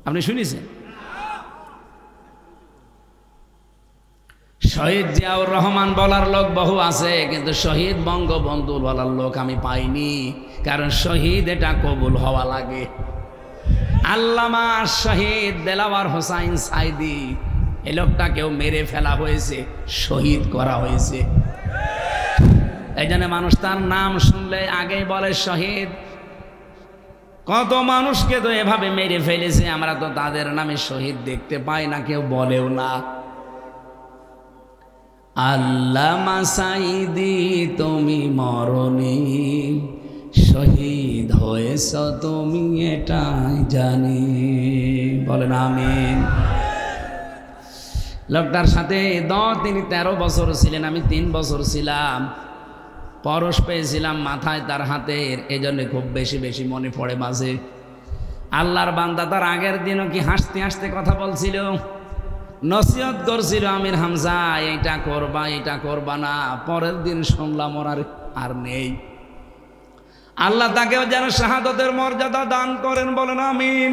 আপনি শুনেছেন? শহীদ জিয়াউর রহমান বলার লোক বহু আছে, কিন্তু শহীদ বঙ্গবন্ধু বলার লোক আমি পাইনি। কারণ শহীদ এটা কবুল হওয়া লাগে। আল্লামা শহীদ দেলাওয়ার হোসাইন সাইদি, এই লোকটাকেও মেরে ফেলা হয়েছে, শহীদ করা হয়েছে। এই জন্য মানুষ তার নাম শুনলে আগেই বলে শহীদ। কত মানুষকে তো এভাবে মেরে ফেলেছে, আমরা তো তাদের নামে শহীদ দেখতে পাই না, কেউ বলেও না। আল্লামা সাইদি তুমি মরনি, শহীদ হয়েছ তুমি এটাই জানি, বলেন আমিন। লোকটার সাথে তিনি 13 বছর ছিলেন, আমি 3 বছর ছিলাম। পরশ পেয়েছিলাম মাথায় তার হাতের, এই জন্য খুব বেশি বেশি মনে পড়ে মাঝে। আল্লাহর বান্দা তার আগের দিনও কি হাসতে হাসতে কথা বলছিল, নসিহত করছিল, আমির হামজা এইটা করবা এটা করবা না। পরের দিন শুনলাম ওর আর নেই। আল্লাহ তাকেও যেন শাহাদতের মর্যাদা দান করেন, বলেন আমিন।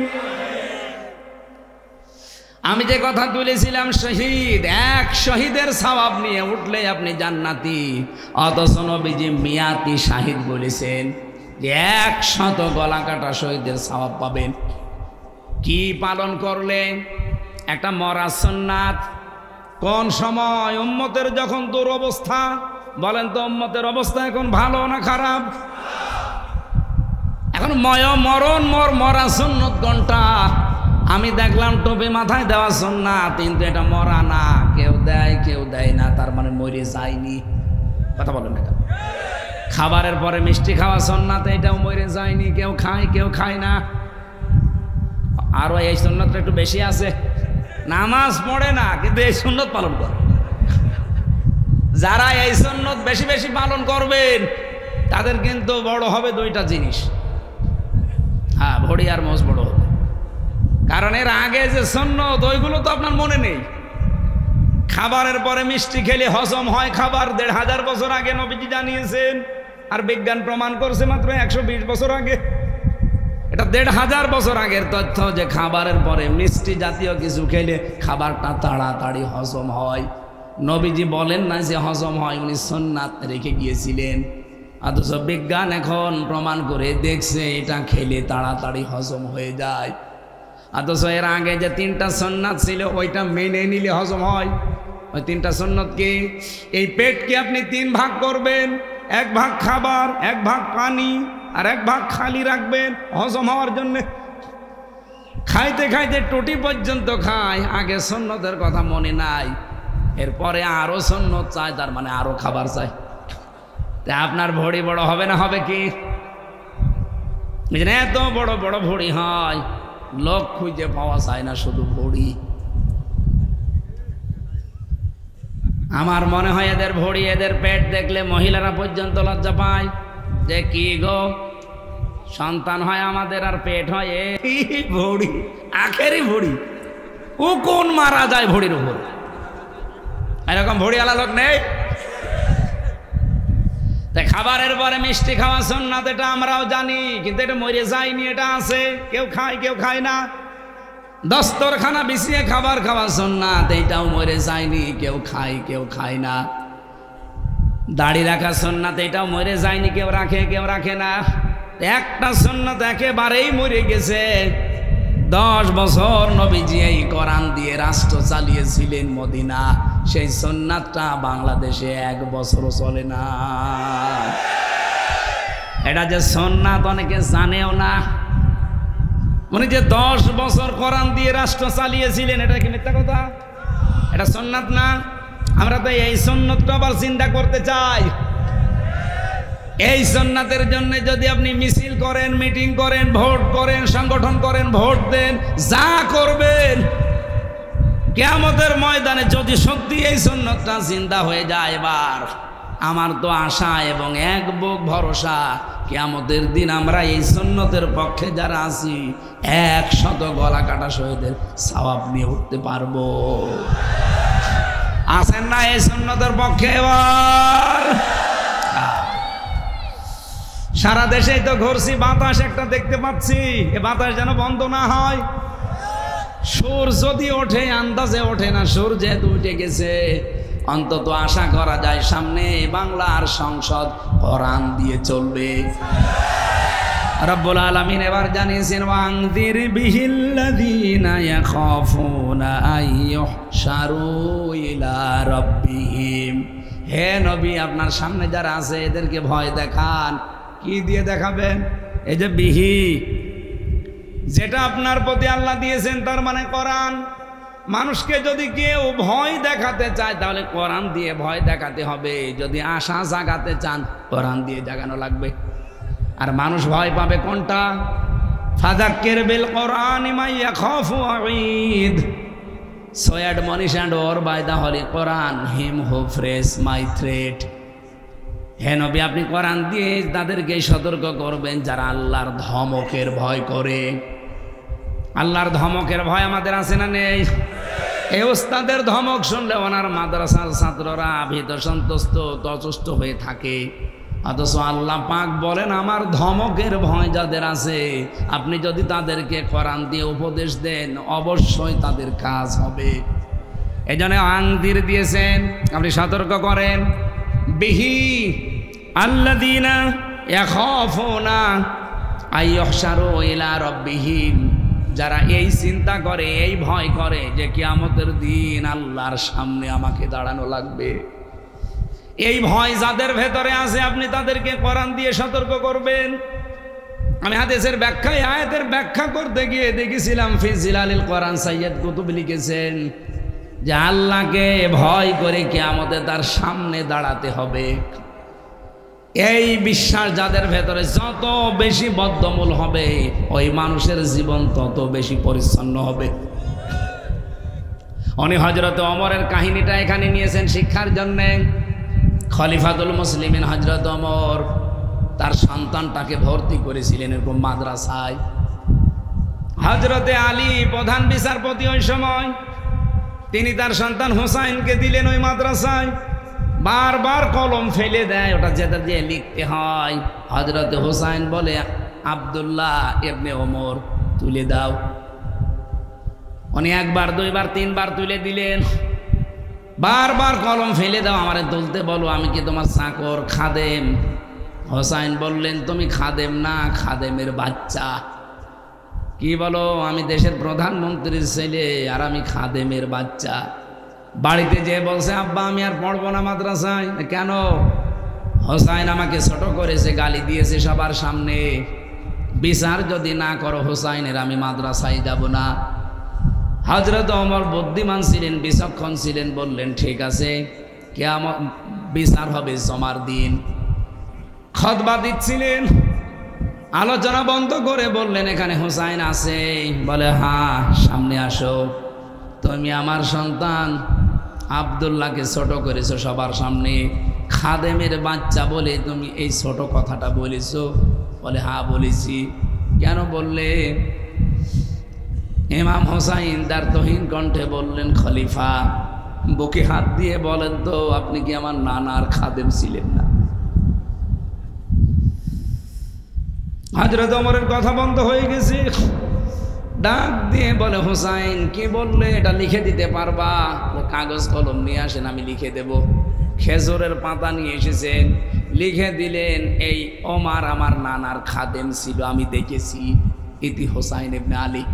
আমি যে কথা তুলেছিলাম শহীদ, এক শহীদের সওয়াব নিয়ে উঠলে আপনি জান্নাতি, অথচ নবীজি মিয়াতি শাহিদ বলেছেন যে 100 গলা কাটা শহীদের সওয়াব পাবেন। কি পালন করলে? একটা মরা সুন্নাত। কোন সময়? উম্মতের যখন দুরবস্থা। বলেন তো উম্মতের অবস্থা এখন ভালো না খারাপ? এখন মরা সুন্নত কোনটা? আমি দেখলাম টুপি মাথায় দেওয়া সুন্নাত, কিন্তু এটা মরা না। কেউ দেয় কেউ দেয় না, তার মানে মরে যায়নি। কথা বলেন না। খাবারের পরে মিষ্টি খাওয়া সুন্নাত, এটাও মরে যায়নি। কেউ খায় কেউ খায় না। আরো এই সুন্নতটা একটু বেশি আছে। নামাজ পড়ে না কিন্তু এই সুন্নত পালন করে। যারা এই সুন্নত বেশি বেশি পালন করবেন তাদের কিন্তু বড় হবে 2টা জিনিস। হ্যাঁ, ভড়ি আর মোষ বড় হবে। কারণ এর আগে যে সুন্নত ওইগুলো তো আপনার মনে নেই। খাবারের পরে মিষ্টি খেলে হজম হয় খাবার, 1500 বছর আগে নবীজি জানিয়েছেন। আর বিজ্ঞান প্রমাণ করছে মাত্র 120 বছর আগে। এটা 1500 বছর আগের তথ্য যে খাবারের পরে মিষ্টি জাতীয় কিছু খেলে খাবারটা তাড়াতাড়ি হজম হয়। নবীজি বলেন না যে হজম হয়, উনি সুন্নাত রেখে গিয়েছিলেন। অথচ বিজ্ঞান এখন প্রমাণ করে দেখছে এটা খেলে তাড়াতাড়ি হজম হয়ে যায়। অথচ এর আগে যে 3টা সুন্নাত ছিল ওইটা মেনে নিলে হজম হয়। ওই 3টা সুন্নাত কি? এই পেটকে আপনি 3 ভাগ করবেন, 1 ভাগ খাবার, 1 ভাগ পানি, আর 1 ভাগ খালি রাখবেন হজম হওয়ার জন্য। খাইতে খাইতে টুটি পর্যন্ত খায়, আগে সুন্নতের কথা মনে নাই, এরপরে আরো সুন্নত চায়, তার মানে আরো খাবার চায়। তা আপনার ভড়ি বড় হবে না হবে কি? এত বড় বড় ভড়ি হয়, লোক খুঁজে পাওয়া যায় না, শুধু ভড়ি। আমার মনে হয় এদের ভড়ি, এদের পেট দেখলে মহিলারা পর্যন্ত লজ্জা পায় যে কি গো, সন্তান হয় আমাদের আর পেট হয় এই ভড়ি, আখেরই ভড়ি। ও কোন মারা যায় ভড়ির উপর? এরকম ভড়িওয়ালা লোক নেই? তাই খাবারের পরে মিষ্টি খাওয়া সুন্নাত, এটা আমরাও জানি, কিন্তু এটা মরে যায়নি, এটা আছে। কেউ খায় কেউ খায় না। দস্তরখানা বিছিয়ে খাবার খাওয়া সুন্নাত, এটাও মরে যায়নি, কেউ খায় কেউ খায় না। দাড়ি রাখা সুন্নাত, এটাও মরে যায়নি, কেউ রাখে কেউ রাখে না। একটা সুন্নাত একেবারেই মরে গেছে। 10 বছর নবীজি এই কোরআন দিয়ে রাষ্ট্র চালিয়েছিলেন মদিনা, সেই সুন্নাতটা বাংলাদেশে 1 বছরও চলে না। এটা যে সুন্নাত অনেকে জানেও না। উনি যে 10 বছর কোরআন দিয়ে রাষ্ট্র চালিয়েছিলেন, এটা কি মিথ্যা কথা? এটা সুন্নাত না? আমরা তো এই সুন্নাতটা আবার চিন্তা করতে চাই। এই সুন্নাতের জন্য যদি আপনি মিছিল করেন, মিটিং করেন, ভোট করেন, সংগঠন করেন, ভোট দেন, যা করবেন, কিয়ামতের ময়দানে যদি সত্যি এই সুন্নাতটা জিন্দা হয়ে যায়, এবার আমার তো আশা এবং এক বুক ভরসা, কিয়ামতের দিন আমরা এই সুন্নতের পক্ষে যারা আছি 100 গলা কাটা শহীদের সওয়াব নিয়ে উঠতে পারবো। আছেন না এই সুন্নতের পক্ষে? এবার সারা দেশেই তো ঘুরছি, বাতাস একটা দেখতে পাচ্ছি, এ বাতাস যেন বন্ধ না হয়। সুর যদি ওঠে, আন্দাজে ওঠে না, সুর যেহেতু উঠে গেছে, অন্তত আশা করা যায় সামনে বাংলার সংসদ কোরআন দিয়ে চলবে। রব্বুল আলামিন এবার জানিয়েছেন, ওয়ানযির বিহিল্লাযীনা ইয়াখাফুনা আইয়ুহশারু ইলা রাব্বিহিম। হে নবী, আপনার সামনে যারা আছে এদেরকে ভয় দেখান। কি দিয়ে দেখাবেন? এই যে বিহি, যেটা আপনার প্রতি আল্লাহ দিয়েছেন, তার মানে কোরআন। মানুষকে যদি কেউ ভয় দেখাতে চায়, তাহলে কোরআন দিয়ে ভয় দেখাতে হবে। যদি আশা জাগাতে চান, কোরআন দিয়ে জাগানো লাগবে। আর মানুষ ভয় পাবে কোনটা? ফাযাক্কির বিল কোরআনি মান ইয়াখাফু ওয়াঈদ। So admonish and or by the Holy Quran him who fears my threat. হে নবী, আপনি কোরআন দিয়ে তাদেরকে সতর্ক করবেন যারা আল্লাহর ধমকের ভয় করে। আল্লাহর ধমকের ভয় আমাদের আছে না নেই? এই ওস্তাদের ধমক শুনলে ওনার মাদ্রাসার ছাত্ররা ভীত সন্তুষ্ট তচষ্ট হয়ে থাকে। অথচ আল্লাহ পাক বলেন, আমার ধমকের ভয় যাদের আছে, আপনি যদি তাদেরকে কোরআন দিয়ে উপদেশ দেন, অবশ্যই তাদের কাজ হবে। এই জন্য আনদির দিয়েছেন, আপনি সতর্ক করেন। বিহি আল্লাযীনা ইয়াখাফুনা আইয়ুহশারু ইলা রাব্বিহিম, যারা এই চিন্তা করে, এই ভয় করে যে কিয়ামতের দিন আল্লাহর সামনে আমাকে দাঁড়ানো লাগবে। এই ভয় যাদের ভেতরে আছে, আপনি তাদেরকে কোরআন দিয়ে সতর্ক করবেন। আমি হাদিসের ব্যাখ্যায় আয়াতের ব্যাখ্যা করতে গিয়ে দেখেছিলাম, ফি জিলালিল কোরআন সাইয়্যিদ কুতুব লিখেছেন যে আল্লাহকে ভয় করে কিয়ামতে তার সামনে দাঁড়াতে হবে। এই বিশ্বাস যাদের ভেতরে যত বেশি বদ্ধমূল হবে, ওই মানুষের জীবন তত বেশি পরিচ্ছন্ন হবে। উনি হযরত ওমরের কাহিনীটা এখানে নিয়েছেন শিক্ষার জন্যে। খলিফাতুল মুসলিমিন হযরত ওমর তার সন্তানটাকে ভর্তি করেছিলেন এরকম মাদ্রাসায়। হযরতে আলী প্রধান বিচারপতি ওই সময়, তিনি তার সন্তান হুসাইনকে দিলেন ওই মাদ্রাসায়। বারবার কলম ফেলে দেয়, ওটা যেটা দিয়ে লিখতে হয়। হযরতে হুসাইন বলে, আব্দুল্লাহ ইবনে ওমর তুলে দাও। উনি 1 বার 2 বার 3 বার তুলে দিলেন। বারবার কলম ফেলে দাও, আমারে তুলতে বলো, আমি কি তোমার চাকর খাদেম? হুসাইন বললেন, তুমি খাদেম না, খাদেমের বাচ্চা। কি বলো, আমি দেশের প্রধানমন্ত্রীর ছেলে আর আমি খাদেমের বাচ্চা। বাড়িতে যেয়ে বলছে, আব্বা আমি আর পড়বো না মাদ্রাসায়। কেন? হোসাইন আমাকে ছোট করেছে, গালি দিয়েছে সবার সামনে। বিচার যদি না করো হোসাইনের, আমি মাদ্রাসায় যাব না। হযরত ওমর বুদ্ধিমান ছিলেন, বিচক্ষণ ছিলেন, বললেন ঠিক আছে, কিয়ামত বিচার হবে জমার দিন। খুতবা দিচ্ছিলেন, আলোচনা বন্ধ করে বললেন, এখানে হোসাইন আছে? বলে হ্যাঁ, সামনে আসো। তুমি আমার সন্তান আব্দুল্লাহকে ছোট করেছো সবার সামনে, খাদেমের বাচ্চা বলে তুমি এই ছোট কথাটা বলেছো? বলে হ্যাঁ বলেছি। কেন বললে? ইমাম হোসাইন তার তহিন কণ্ঠে বললেন, খলিফা বুকে হাত দিয়ে বলেন তো, আপনি কি আমার নানার খাদেম ছিলেন না? হযরত ওমরের কথা বন্ধ হয়ে গেছে। ডাক দিয়ে বলে, হোসাইন কি বললে, এটা লিখে দিতে পারবা? কাগজ কলম নিয়ে আসেন, আমি লিখে দেব। খেজুরের পাতা নিয়ে এসেছেন, লিখে দিলেন, এই ওমর আমার নানার খাদেম ছিল, আমি দেখেছি। ইতি হোসাইন ইবনে আলী।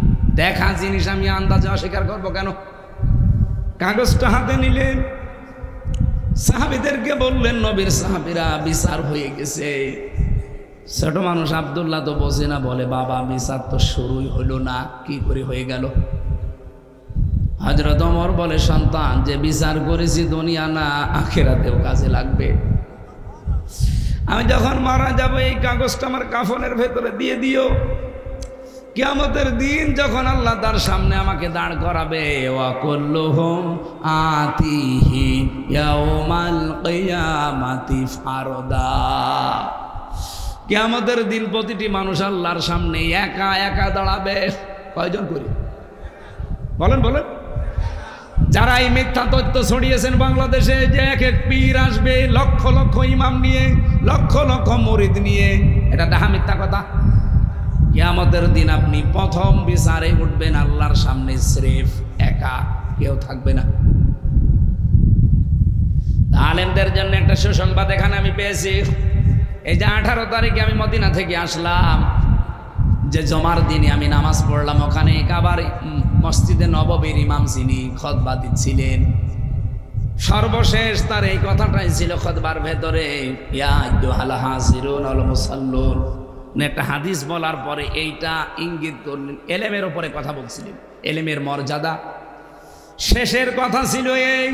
দেখা জিনিস আমি আন্দাজে অস্বীকার করবো কেন? কাগজটা হাতে নিলেন, সাহাবীদেরকে বললেন, নবীর সাহাবীরা বিচার হয়ে গেছে। ছোট মানুষ আব্দুল্লাহ তো বোঝে না, বলে বাবা বিচার তো শুরুই হলো না, কি করে হয়ে গেল? হযরত ওমর বলে, সন্তান যে বিচার করেছি দুনিয়া না আখিরাতেও কাজে লাগবে। আমি যখন মারা যাব এই কাগজটা আমার কাফনের ভেতরে দিয়ে দিও। কিয়ামতের দিন যখন আল্লাহ তার সামনে আমাকে দাঁড় করাবে, ওয়া কুল্লুহুম আতিহি ইয়াউমাল কিয়ামাতি ফারদা। কিয়ামতের দিন প্রতিটি মানুষ আল্লাহর সামনে একা একা দাঁড়াবে। কয়জন করে বলেন বলেন? যারা এই মিথ্যা তথ্য ছড়িয়েছেন বাংলাদেশে, যে এক এক পীর আসবে লক্ষ লক্ষ ইমাম নিয়ে, লক্ষ লক্ষ মুরিদ নিয়ে, এটা ডাহা মিথ্যা কথা। কিয়ামতের দিন আপনি প্রথম বিচারে উঠবেন আল্লাহর সামনে, স্রেফ একা, কেউ থাকবে না। আলেমদের জন্য একটা সুসংবাদ এখানে আমি পেয়েছি। এই যে 18 তারিখে আমি মদিনা থেকে আসলাম, যে জমার দিনে আমি নামাজ পড়লাম, ওখানে কাবার মসজিদে নববীর ইমাম যিনি খুতবা দিচ্ছিলেন, সর্বশেষ তার এই কথাটাই ছিল খুতবার ভেতরে, ইয়া আইয়ুহাল হাজিরুন ওয়াল মুসাল্লুন। একটা হাদিস বলার পরে এইটা ইঙ্গিত করলেন, এলেমের ওপরে কথা বলছিলেন, এলেমের মর্যাদা। শেষের কথা ছিল এই,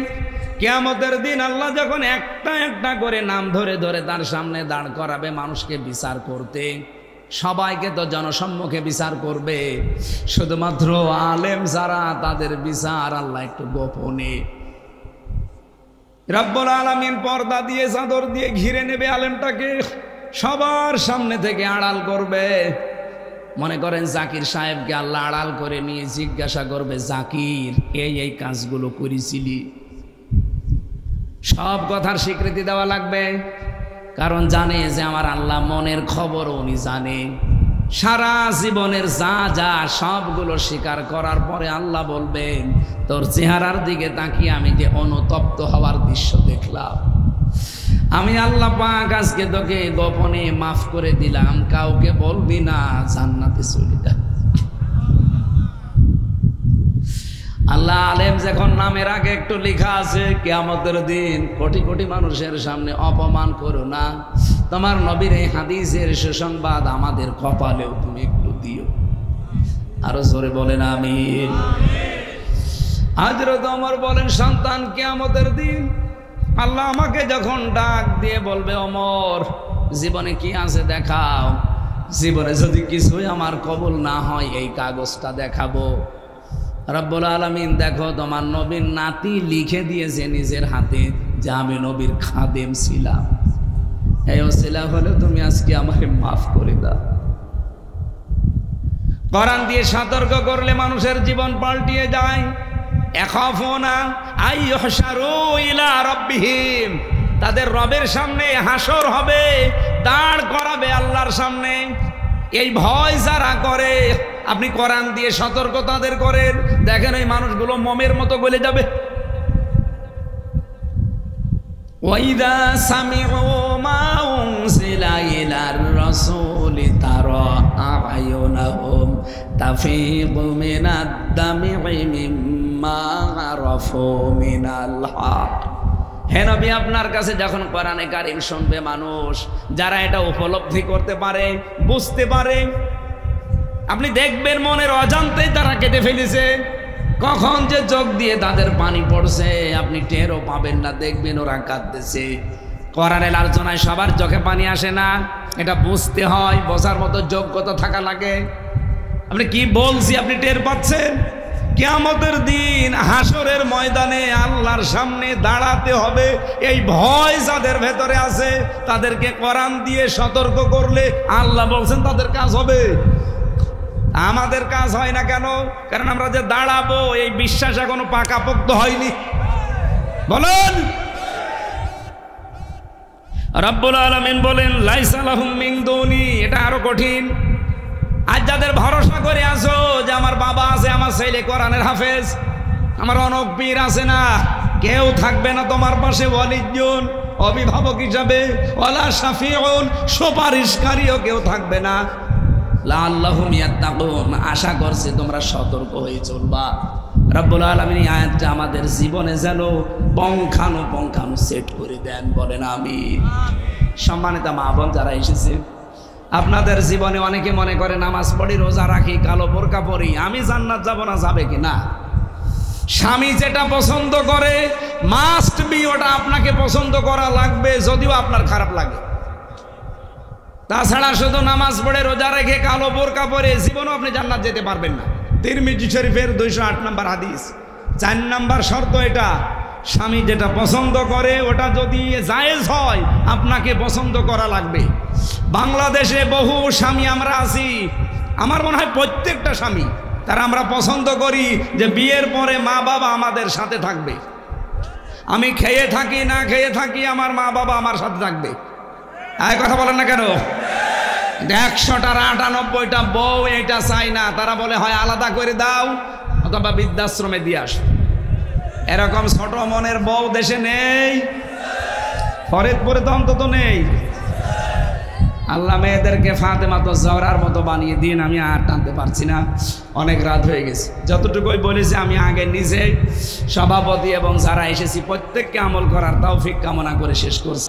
কিয়ামতের দিন আল্লাহ যখন একটা একটা করে নাম ধরে ধরে তার সামনে দাঁড় করাবে মানুষকে বিচার করতে, সবাইকে তো জনসম্মুখে বিচার করবে, শুধুমাত্র আলেম যারা, তাদের বিচার আল্লাহ একটু গোপনে। রব্বুল আলামিন পর্দা দিয়ে, চাদর দিয়ে ঘিরে নেবে আলেমটাকে, সবার সামনে থেকে আড়াল করবে। মনে করেন জাকির সাহেবকে আল্লাহ আড়াল করে নিয়ে জিজ্ঞাসা করবে, জাকির এই কাজগুলো করেছিলি? সব কথার স্বীকৃতি দেওয়া লাগবে, কারণ জানে যে আমার আল্লাহ মনের খবর উনি জানে। সারা জীবনের যা যা সবগুলো স্বীকার করার পরে আল্লাহ বলবেন, তোর চেহারার দিকে তাকিয়ে আমি যে অনুতপ্ত হওয়ার দৃশ্য দেখলাম, আমি আল্লাহ পাক আজকে তোকে গোপনে মাফ করে দিলাম, কাউকে বলবি না, জান্নাতে চলে যা। আল্লাহ আলেম যখন নামের আগে একটু লেখা আছে, কিয়ামতের দিন কোটি কোটি মানুষের সামনে অপমান করো না, তোমার নবীর এই হাদিসের সুসংবাদ আমাদের কপালেও তুমি একটু দিও। আরো জোরে বলেন আমিন। হযরত ওমর বলেন, সন্তান কিয়ামতের দিন আল্লাহ আমাকে যখন ডাক দিয়ে বলবে, ওমর জীবনে কি আছে দেখাও, জীবনে যদি কিছুই আমার কবুল না হয় এই কাগজটা দেখাবো। রব্বুল আলামিন দেখো, তোমার নবীর নাতি লিখে দিয়েছে নিজের হাতে যে আমি নবীর খাদেম ছিলাম, এই ওসিলা হলে তুমি আজকে আমাকে মাফ করে দাও। কোরআন দিয়ে সতর্ক করলে মানুষের জীবন পাল্টিয়ে যায়। ইয়াখাফুনা আইয়ুহশারু ইলা রাব্বিহিম, তাদের রবের সামনে হাসর হবে, দাঁড় করাবে আল্লাহর সামনে। এই ভয় যারা করে, আপনি কোরআন দিয়ে সতর্ক তাদের করেন, দেখেন এই মানুষগুলো মোমের মতো গলে যাবে। ওয়াইদা সামিউ মা উনজিলা ইলার রাসূলি তারা আ'য়ুনাহুম তাফীদু মিনাদ দামি মিম্মা আরাফু মিনাল হক। হে নবী, আপনার কাছে যখন কোরআনে কারীম শুনবে মানুষ, যারা এটা উপলব্ধি করতে পারে, বুঝতে পারে, আপনি দেখবেন মনের অজান্তেই তারা কেঁদে ফেলেছে। কখন যে চোখ দিয়ে তাদের পানি পড়ছে আপনি টেরও পাবেন না, দেখবেন ওরা কাঁদতেছে। কোরআনের আলোচনায় সবার চোখে পানি আসে না, এটা বুঝতে হয়, বোঝার মতো যোগ্যতা থাকা লাগে। আপনি কি বলছি আপনি টের পাচ্ছেন? কিয়ামতের দিন হাসরের ময়দানে আল্লাহর সামনে দাঁড়াতে হবে, এই ভয় যাদের ভেতরে আছে তাদেরকে কোরআন দিয়ে সতর্ক করলে আল্লাহ বলছেন তাদের কাজ হবে। আমাদের কাজ হয় না কেন? কারণ আমরা যে দাঁড়াবো এই বিশ্বাস এখনো পাকাপোক্ত হয়নি। বলেন, রব্বুল আলামিন বলেন লাইসা লাহুম মিন দুনি, এটা আরো কঠিন। আজ যাদের ভরসা করে আসো যে আমার বাবা আছে, আমার ছেলে কোরআনের হাফেজ, আমার অনক পীর আছে, না কেউ থাকবে না তোমার পাশে ওয়ালিয়্যুন, অভিভাবক হিসাবে, ওয়ালা শাফিউন, সুপারিশকারীও কেউ থাকবে না। লাআল্লাহুম ইয়াত্তাকুন, আশা করছে তোমরা সতর্ক হয়ে চলবা। রব্বুল আলামিন এই আয়াতটা আমাদের জীবনে যেন পঙ্খানুপঙ্খানু সেট করে দেন, বলেন আমিন। সম্মানিত মা বোন যারা এসেছে, আপনাদের জীবনে অনেকে মনে করে নামাজ পড়ি, রোজা রাখি, কালো বোরকা পরি, আমি জান্নাত যাব না, যাবে কি না? স্বামী যেটা পছন্দ করে মাস্ট বি ওটা আপনাকে পছন্দ করা লাগবে, যদিও আপনার খারাপ লাগে। তাছাড়া শুধু নামাজ পড়ে, রোজা রেখে, কালো বোরকা পরে জীবনও আপনি জান্নাত যেতে পারবেন না। তিরমিজি শরীফের 208 নম্বর হাদিস। 4 নম্বর শর্ত এটা, স্বামী যেটা পছন্দ করে ওটা যদি জায়েজ হয় আপনাকে পছন্দ করা লাগবে। বাংলাদেশে বহু স্বামী আমরা আছি, আমার মনে হয় প্রত্যেকটা স্বামী তারা আমরা পছন্দ করি যে বিয়ের পরে মা বাবা আমাদের সাথে থাকবে। আমি খেয়ে থাকি না খেয়ে থাকি, আমার মা বাবা আমার সাথে থাকবে। এই কথা বলেন না কেন? 100টার 98টা বউ এটা চাই না, তারা বলে হয় আলাদা করে দাও অথবা বৃদ্ধাশ্রমে দিয়ে আস। এরকম ছোট মনের বউ দেশে নেই, ফরিদপুরে তো অন্তত নেই। আল্লাহ মেয়েদেরকে ফাতেমা তো জহরার মতো বানিয়ে দিন, আমি আর টানতে পারছি না, অনেক রাত হয়ে গেছে। যতটুকুই বলেছি আমি আগে নিজে সভাপতি এবং যারা এসেছি প্রত্যেককে আমল করার তৌফিক কামনা করে শেষ করছি।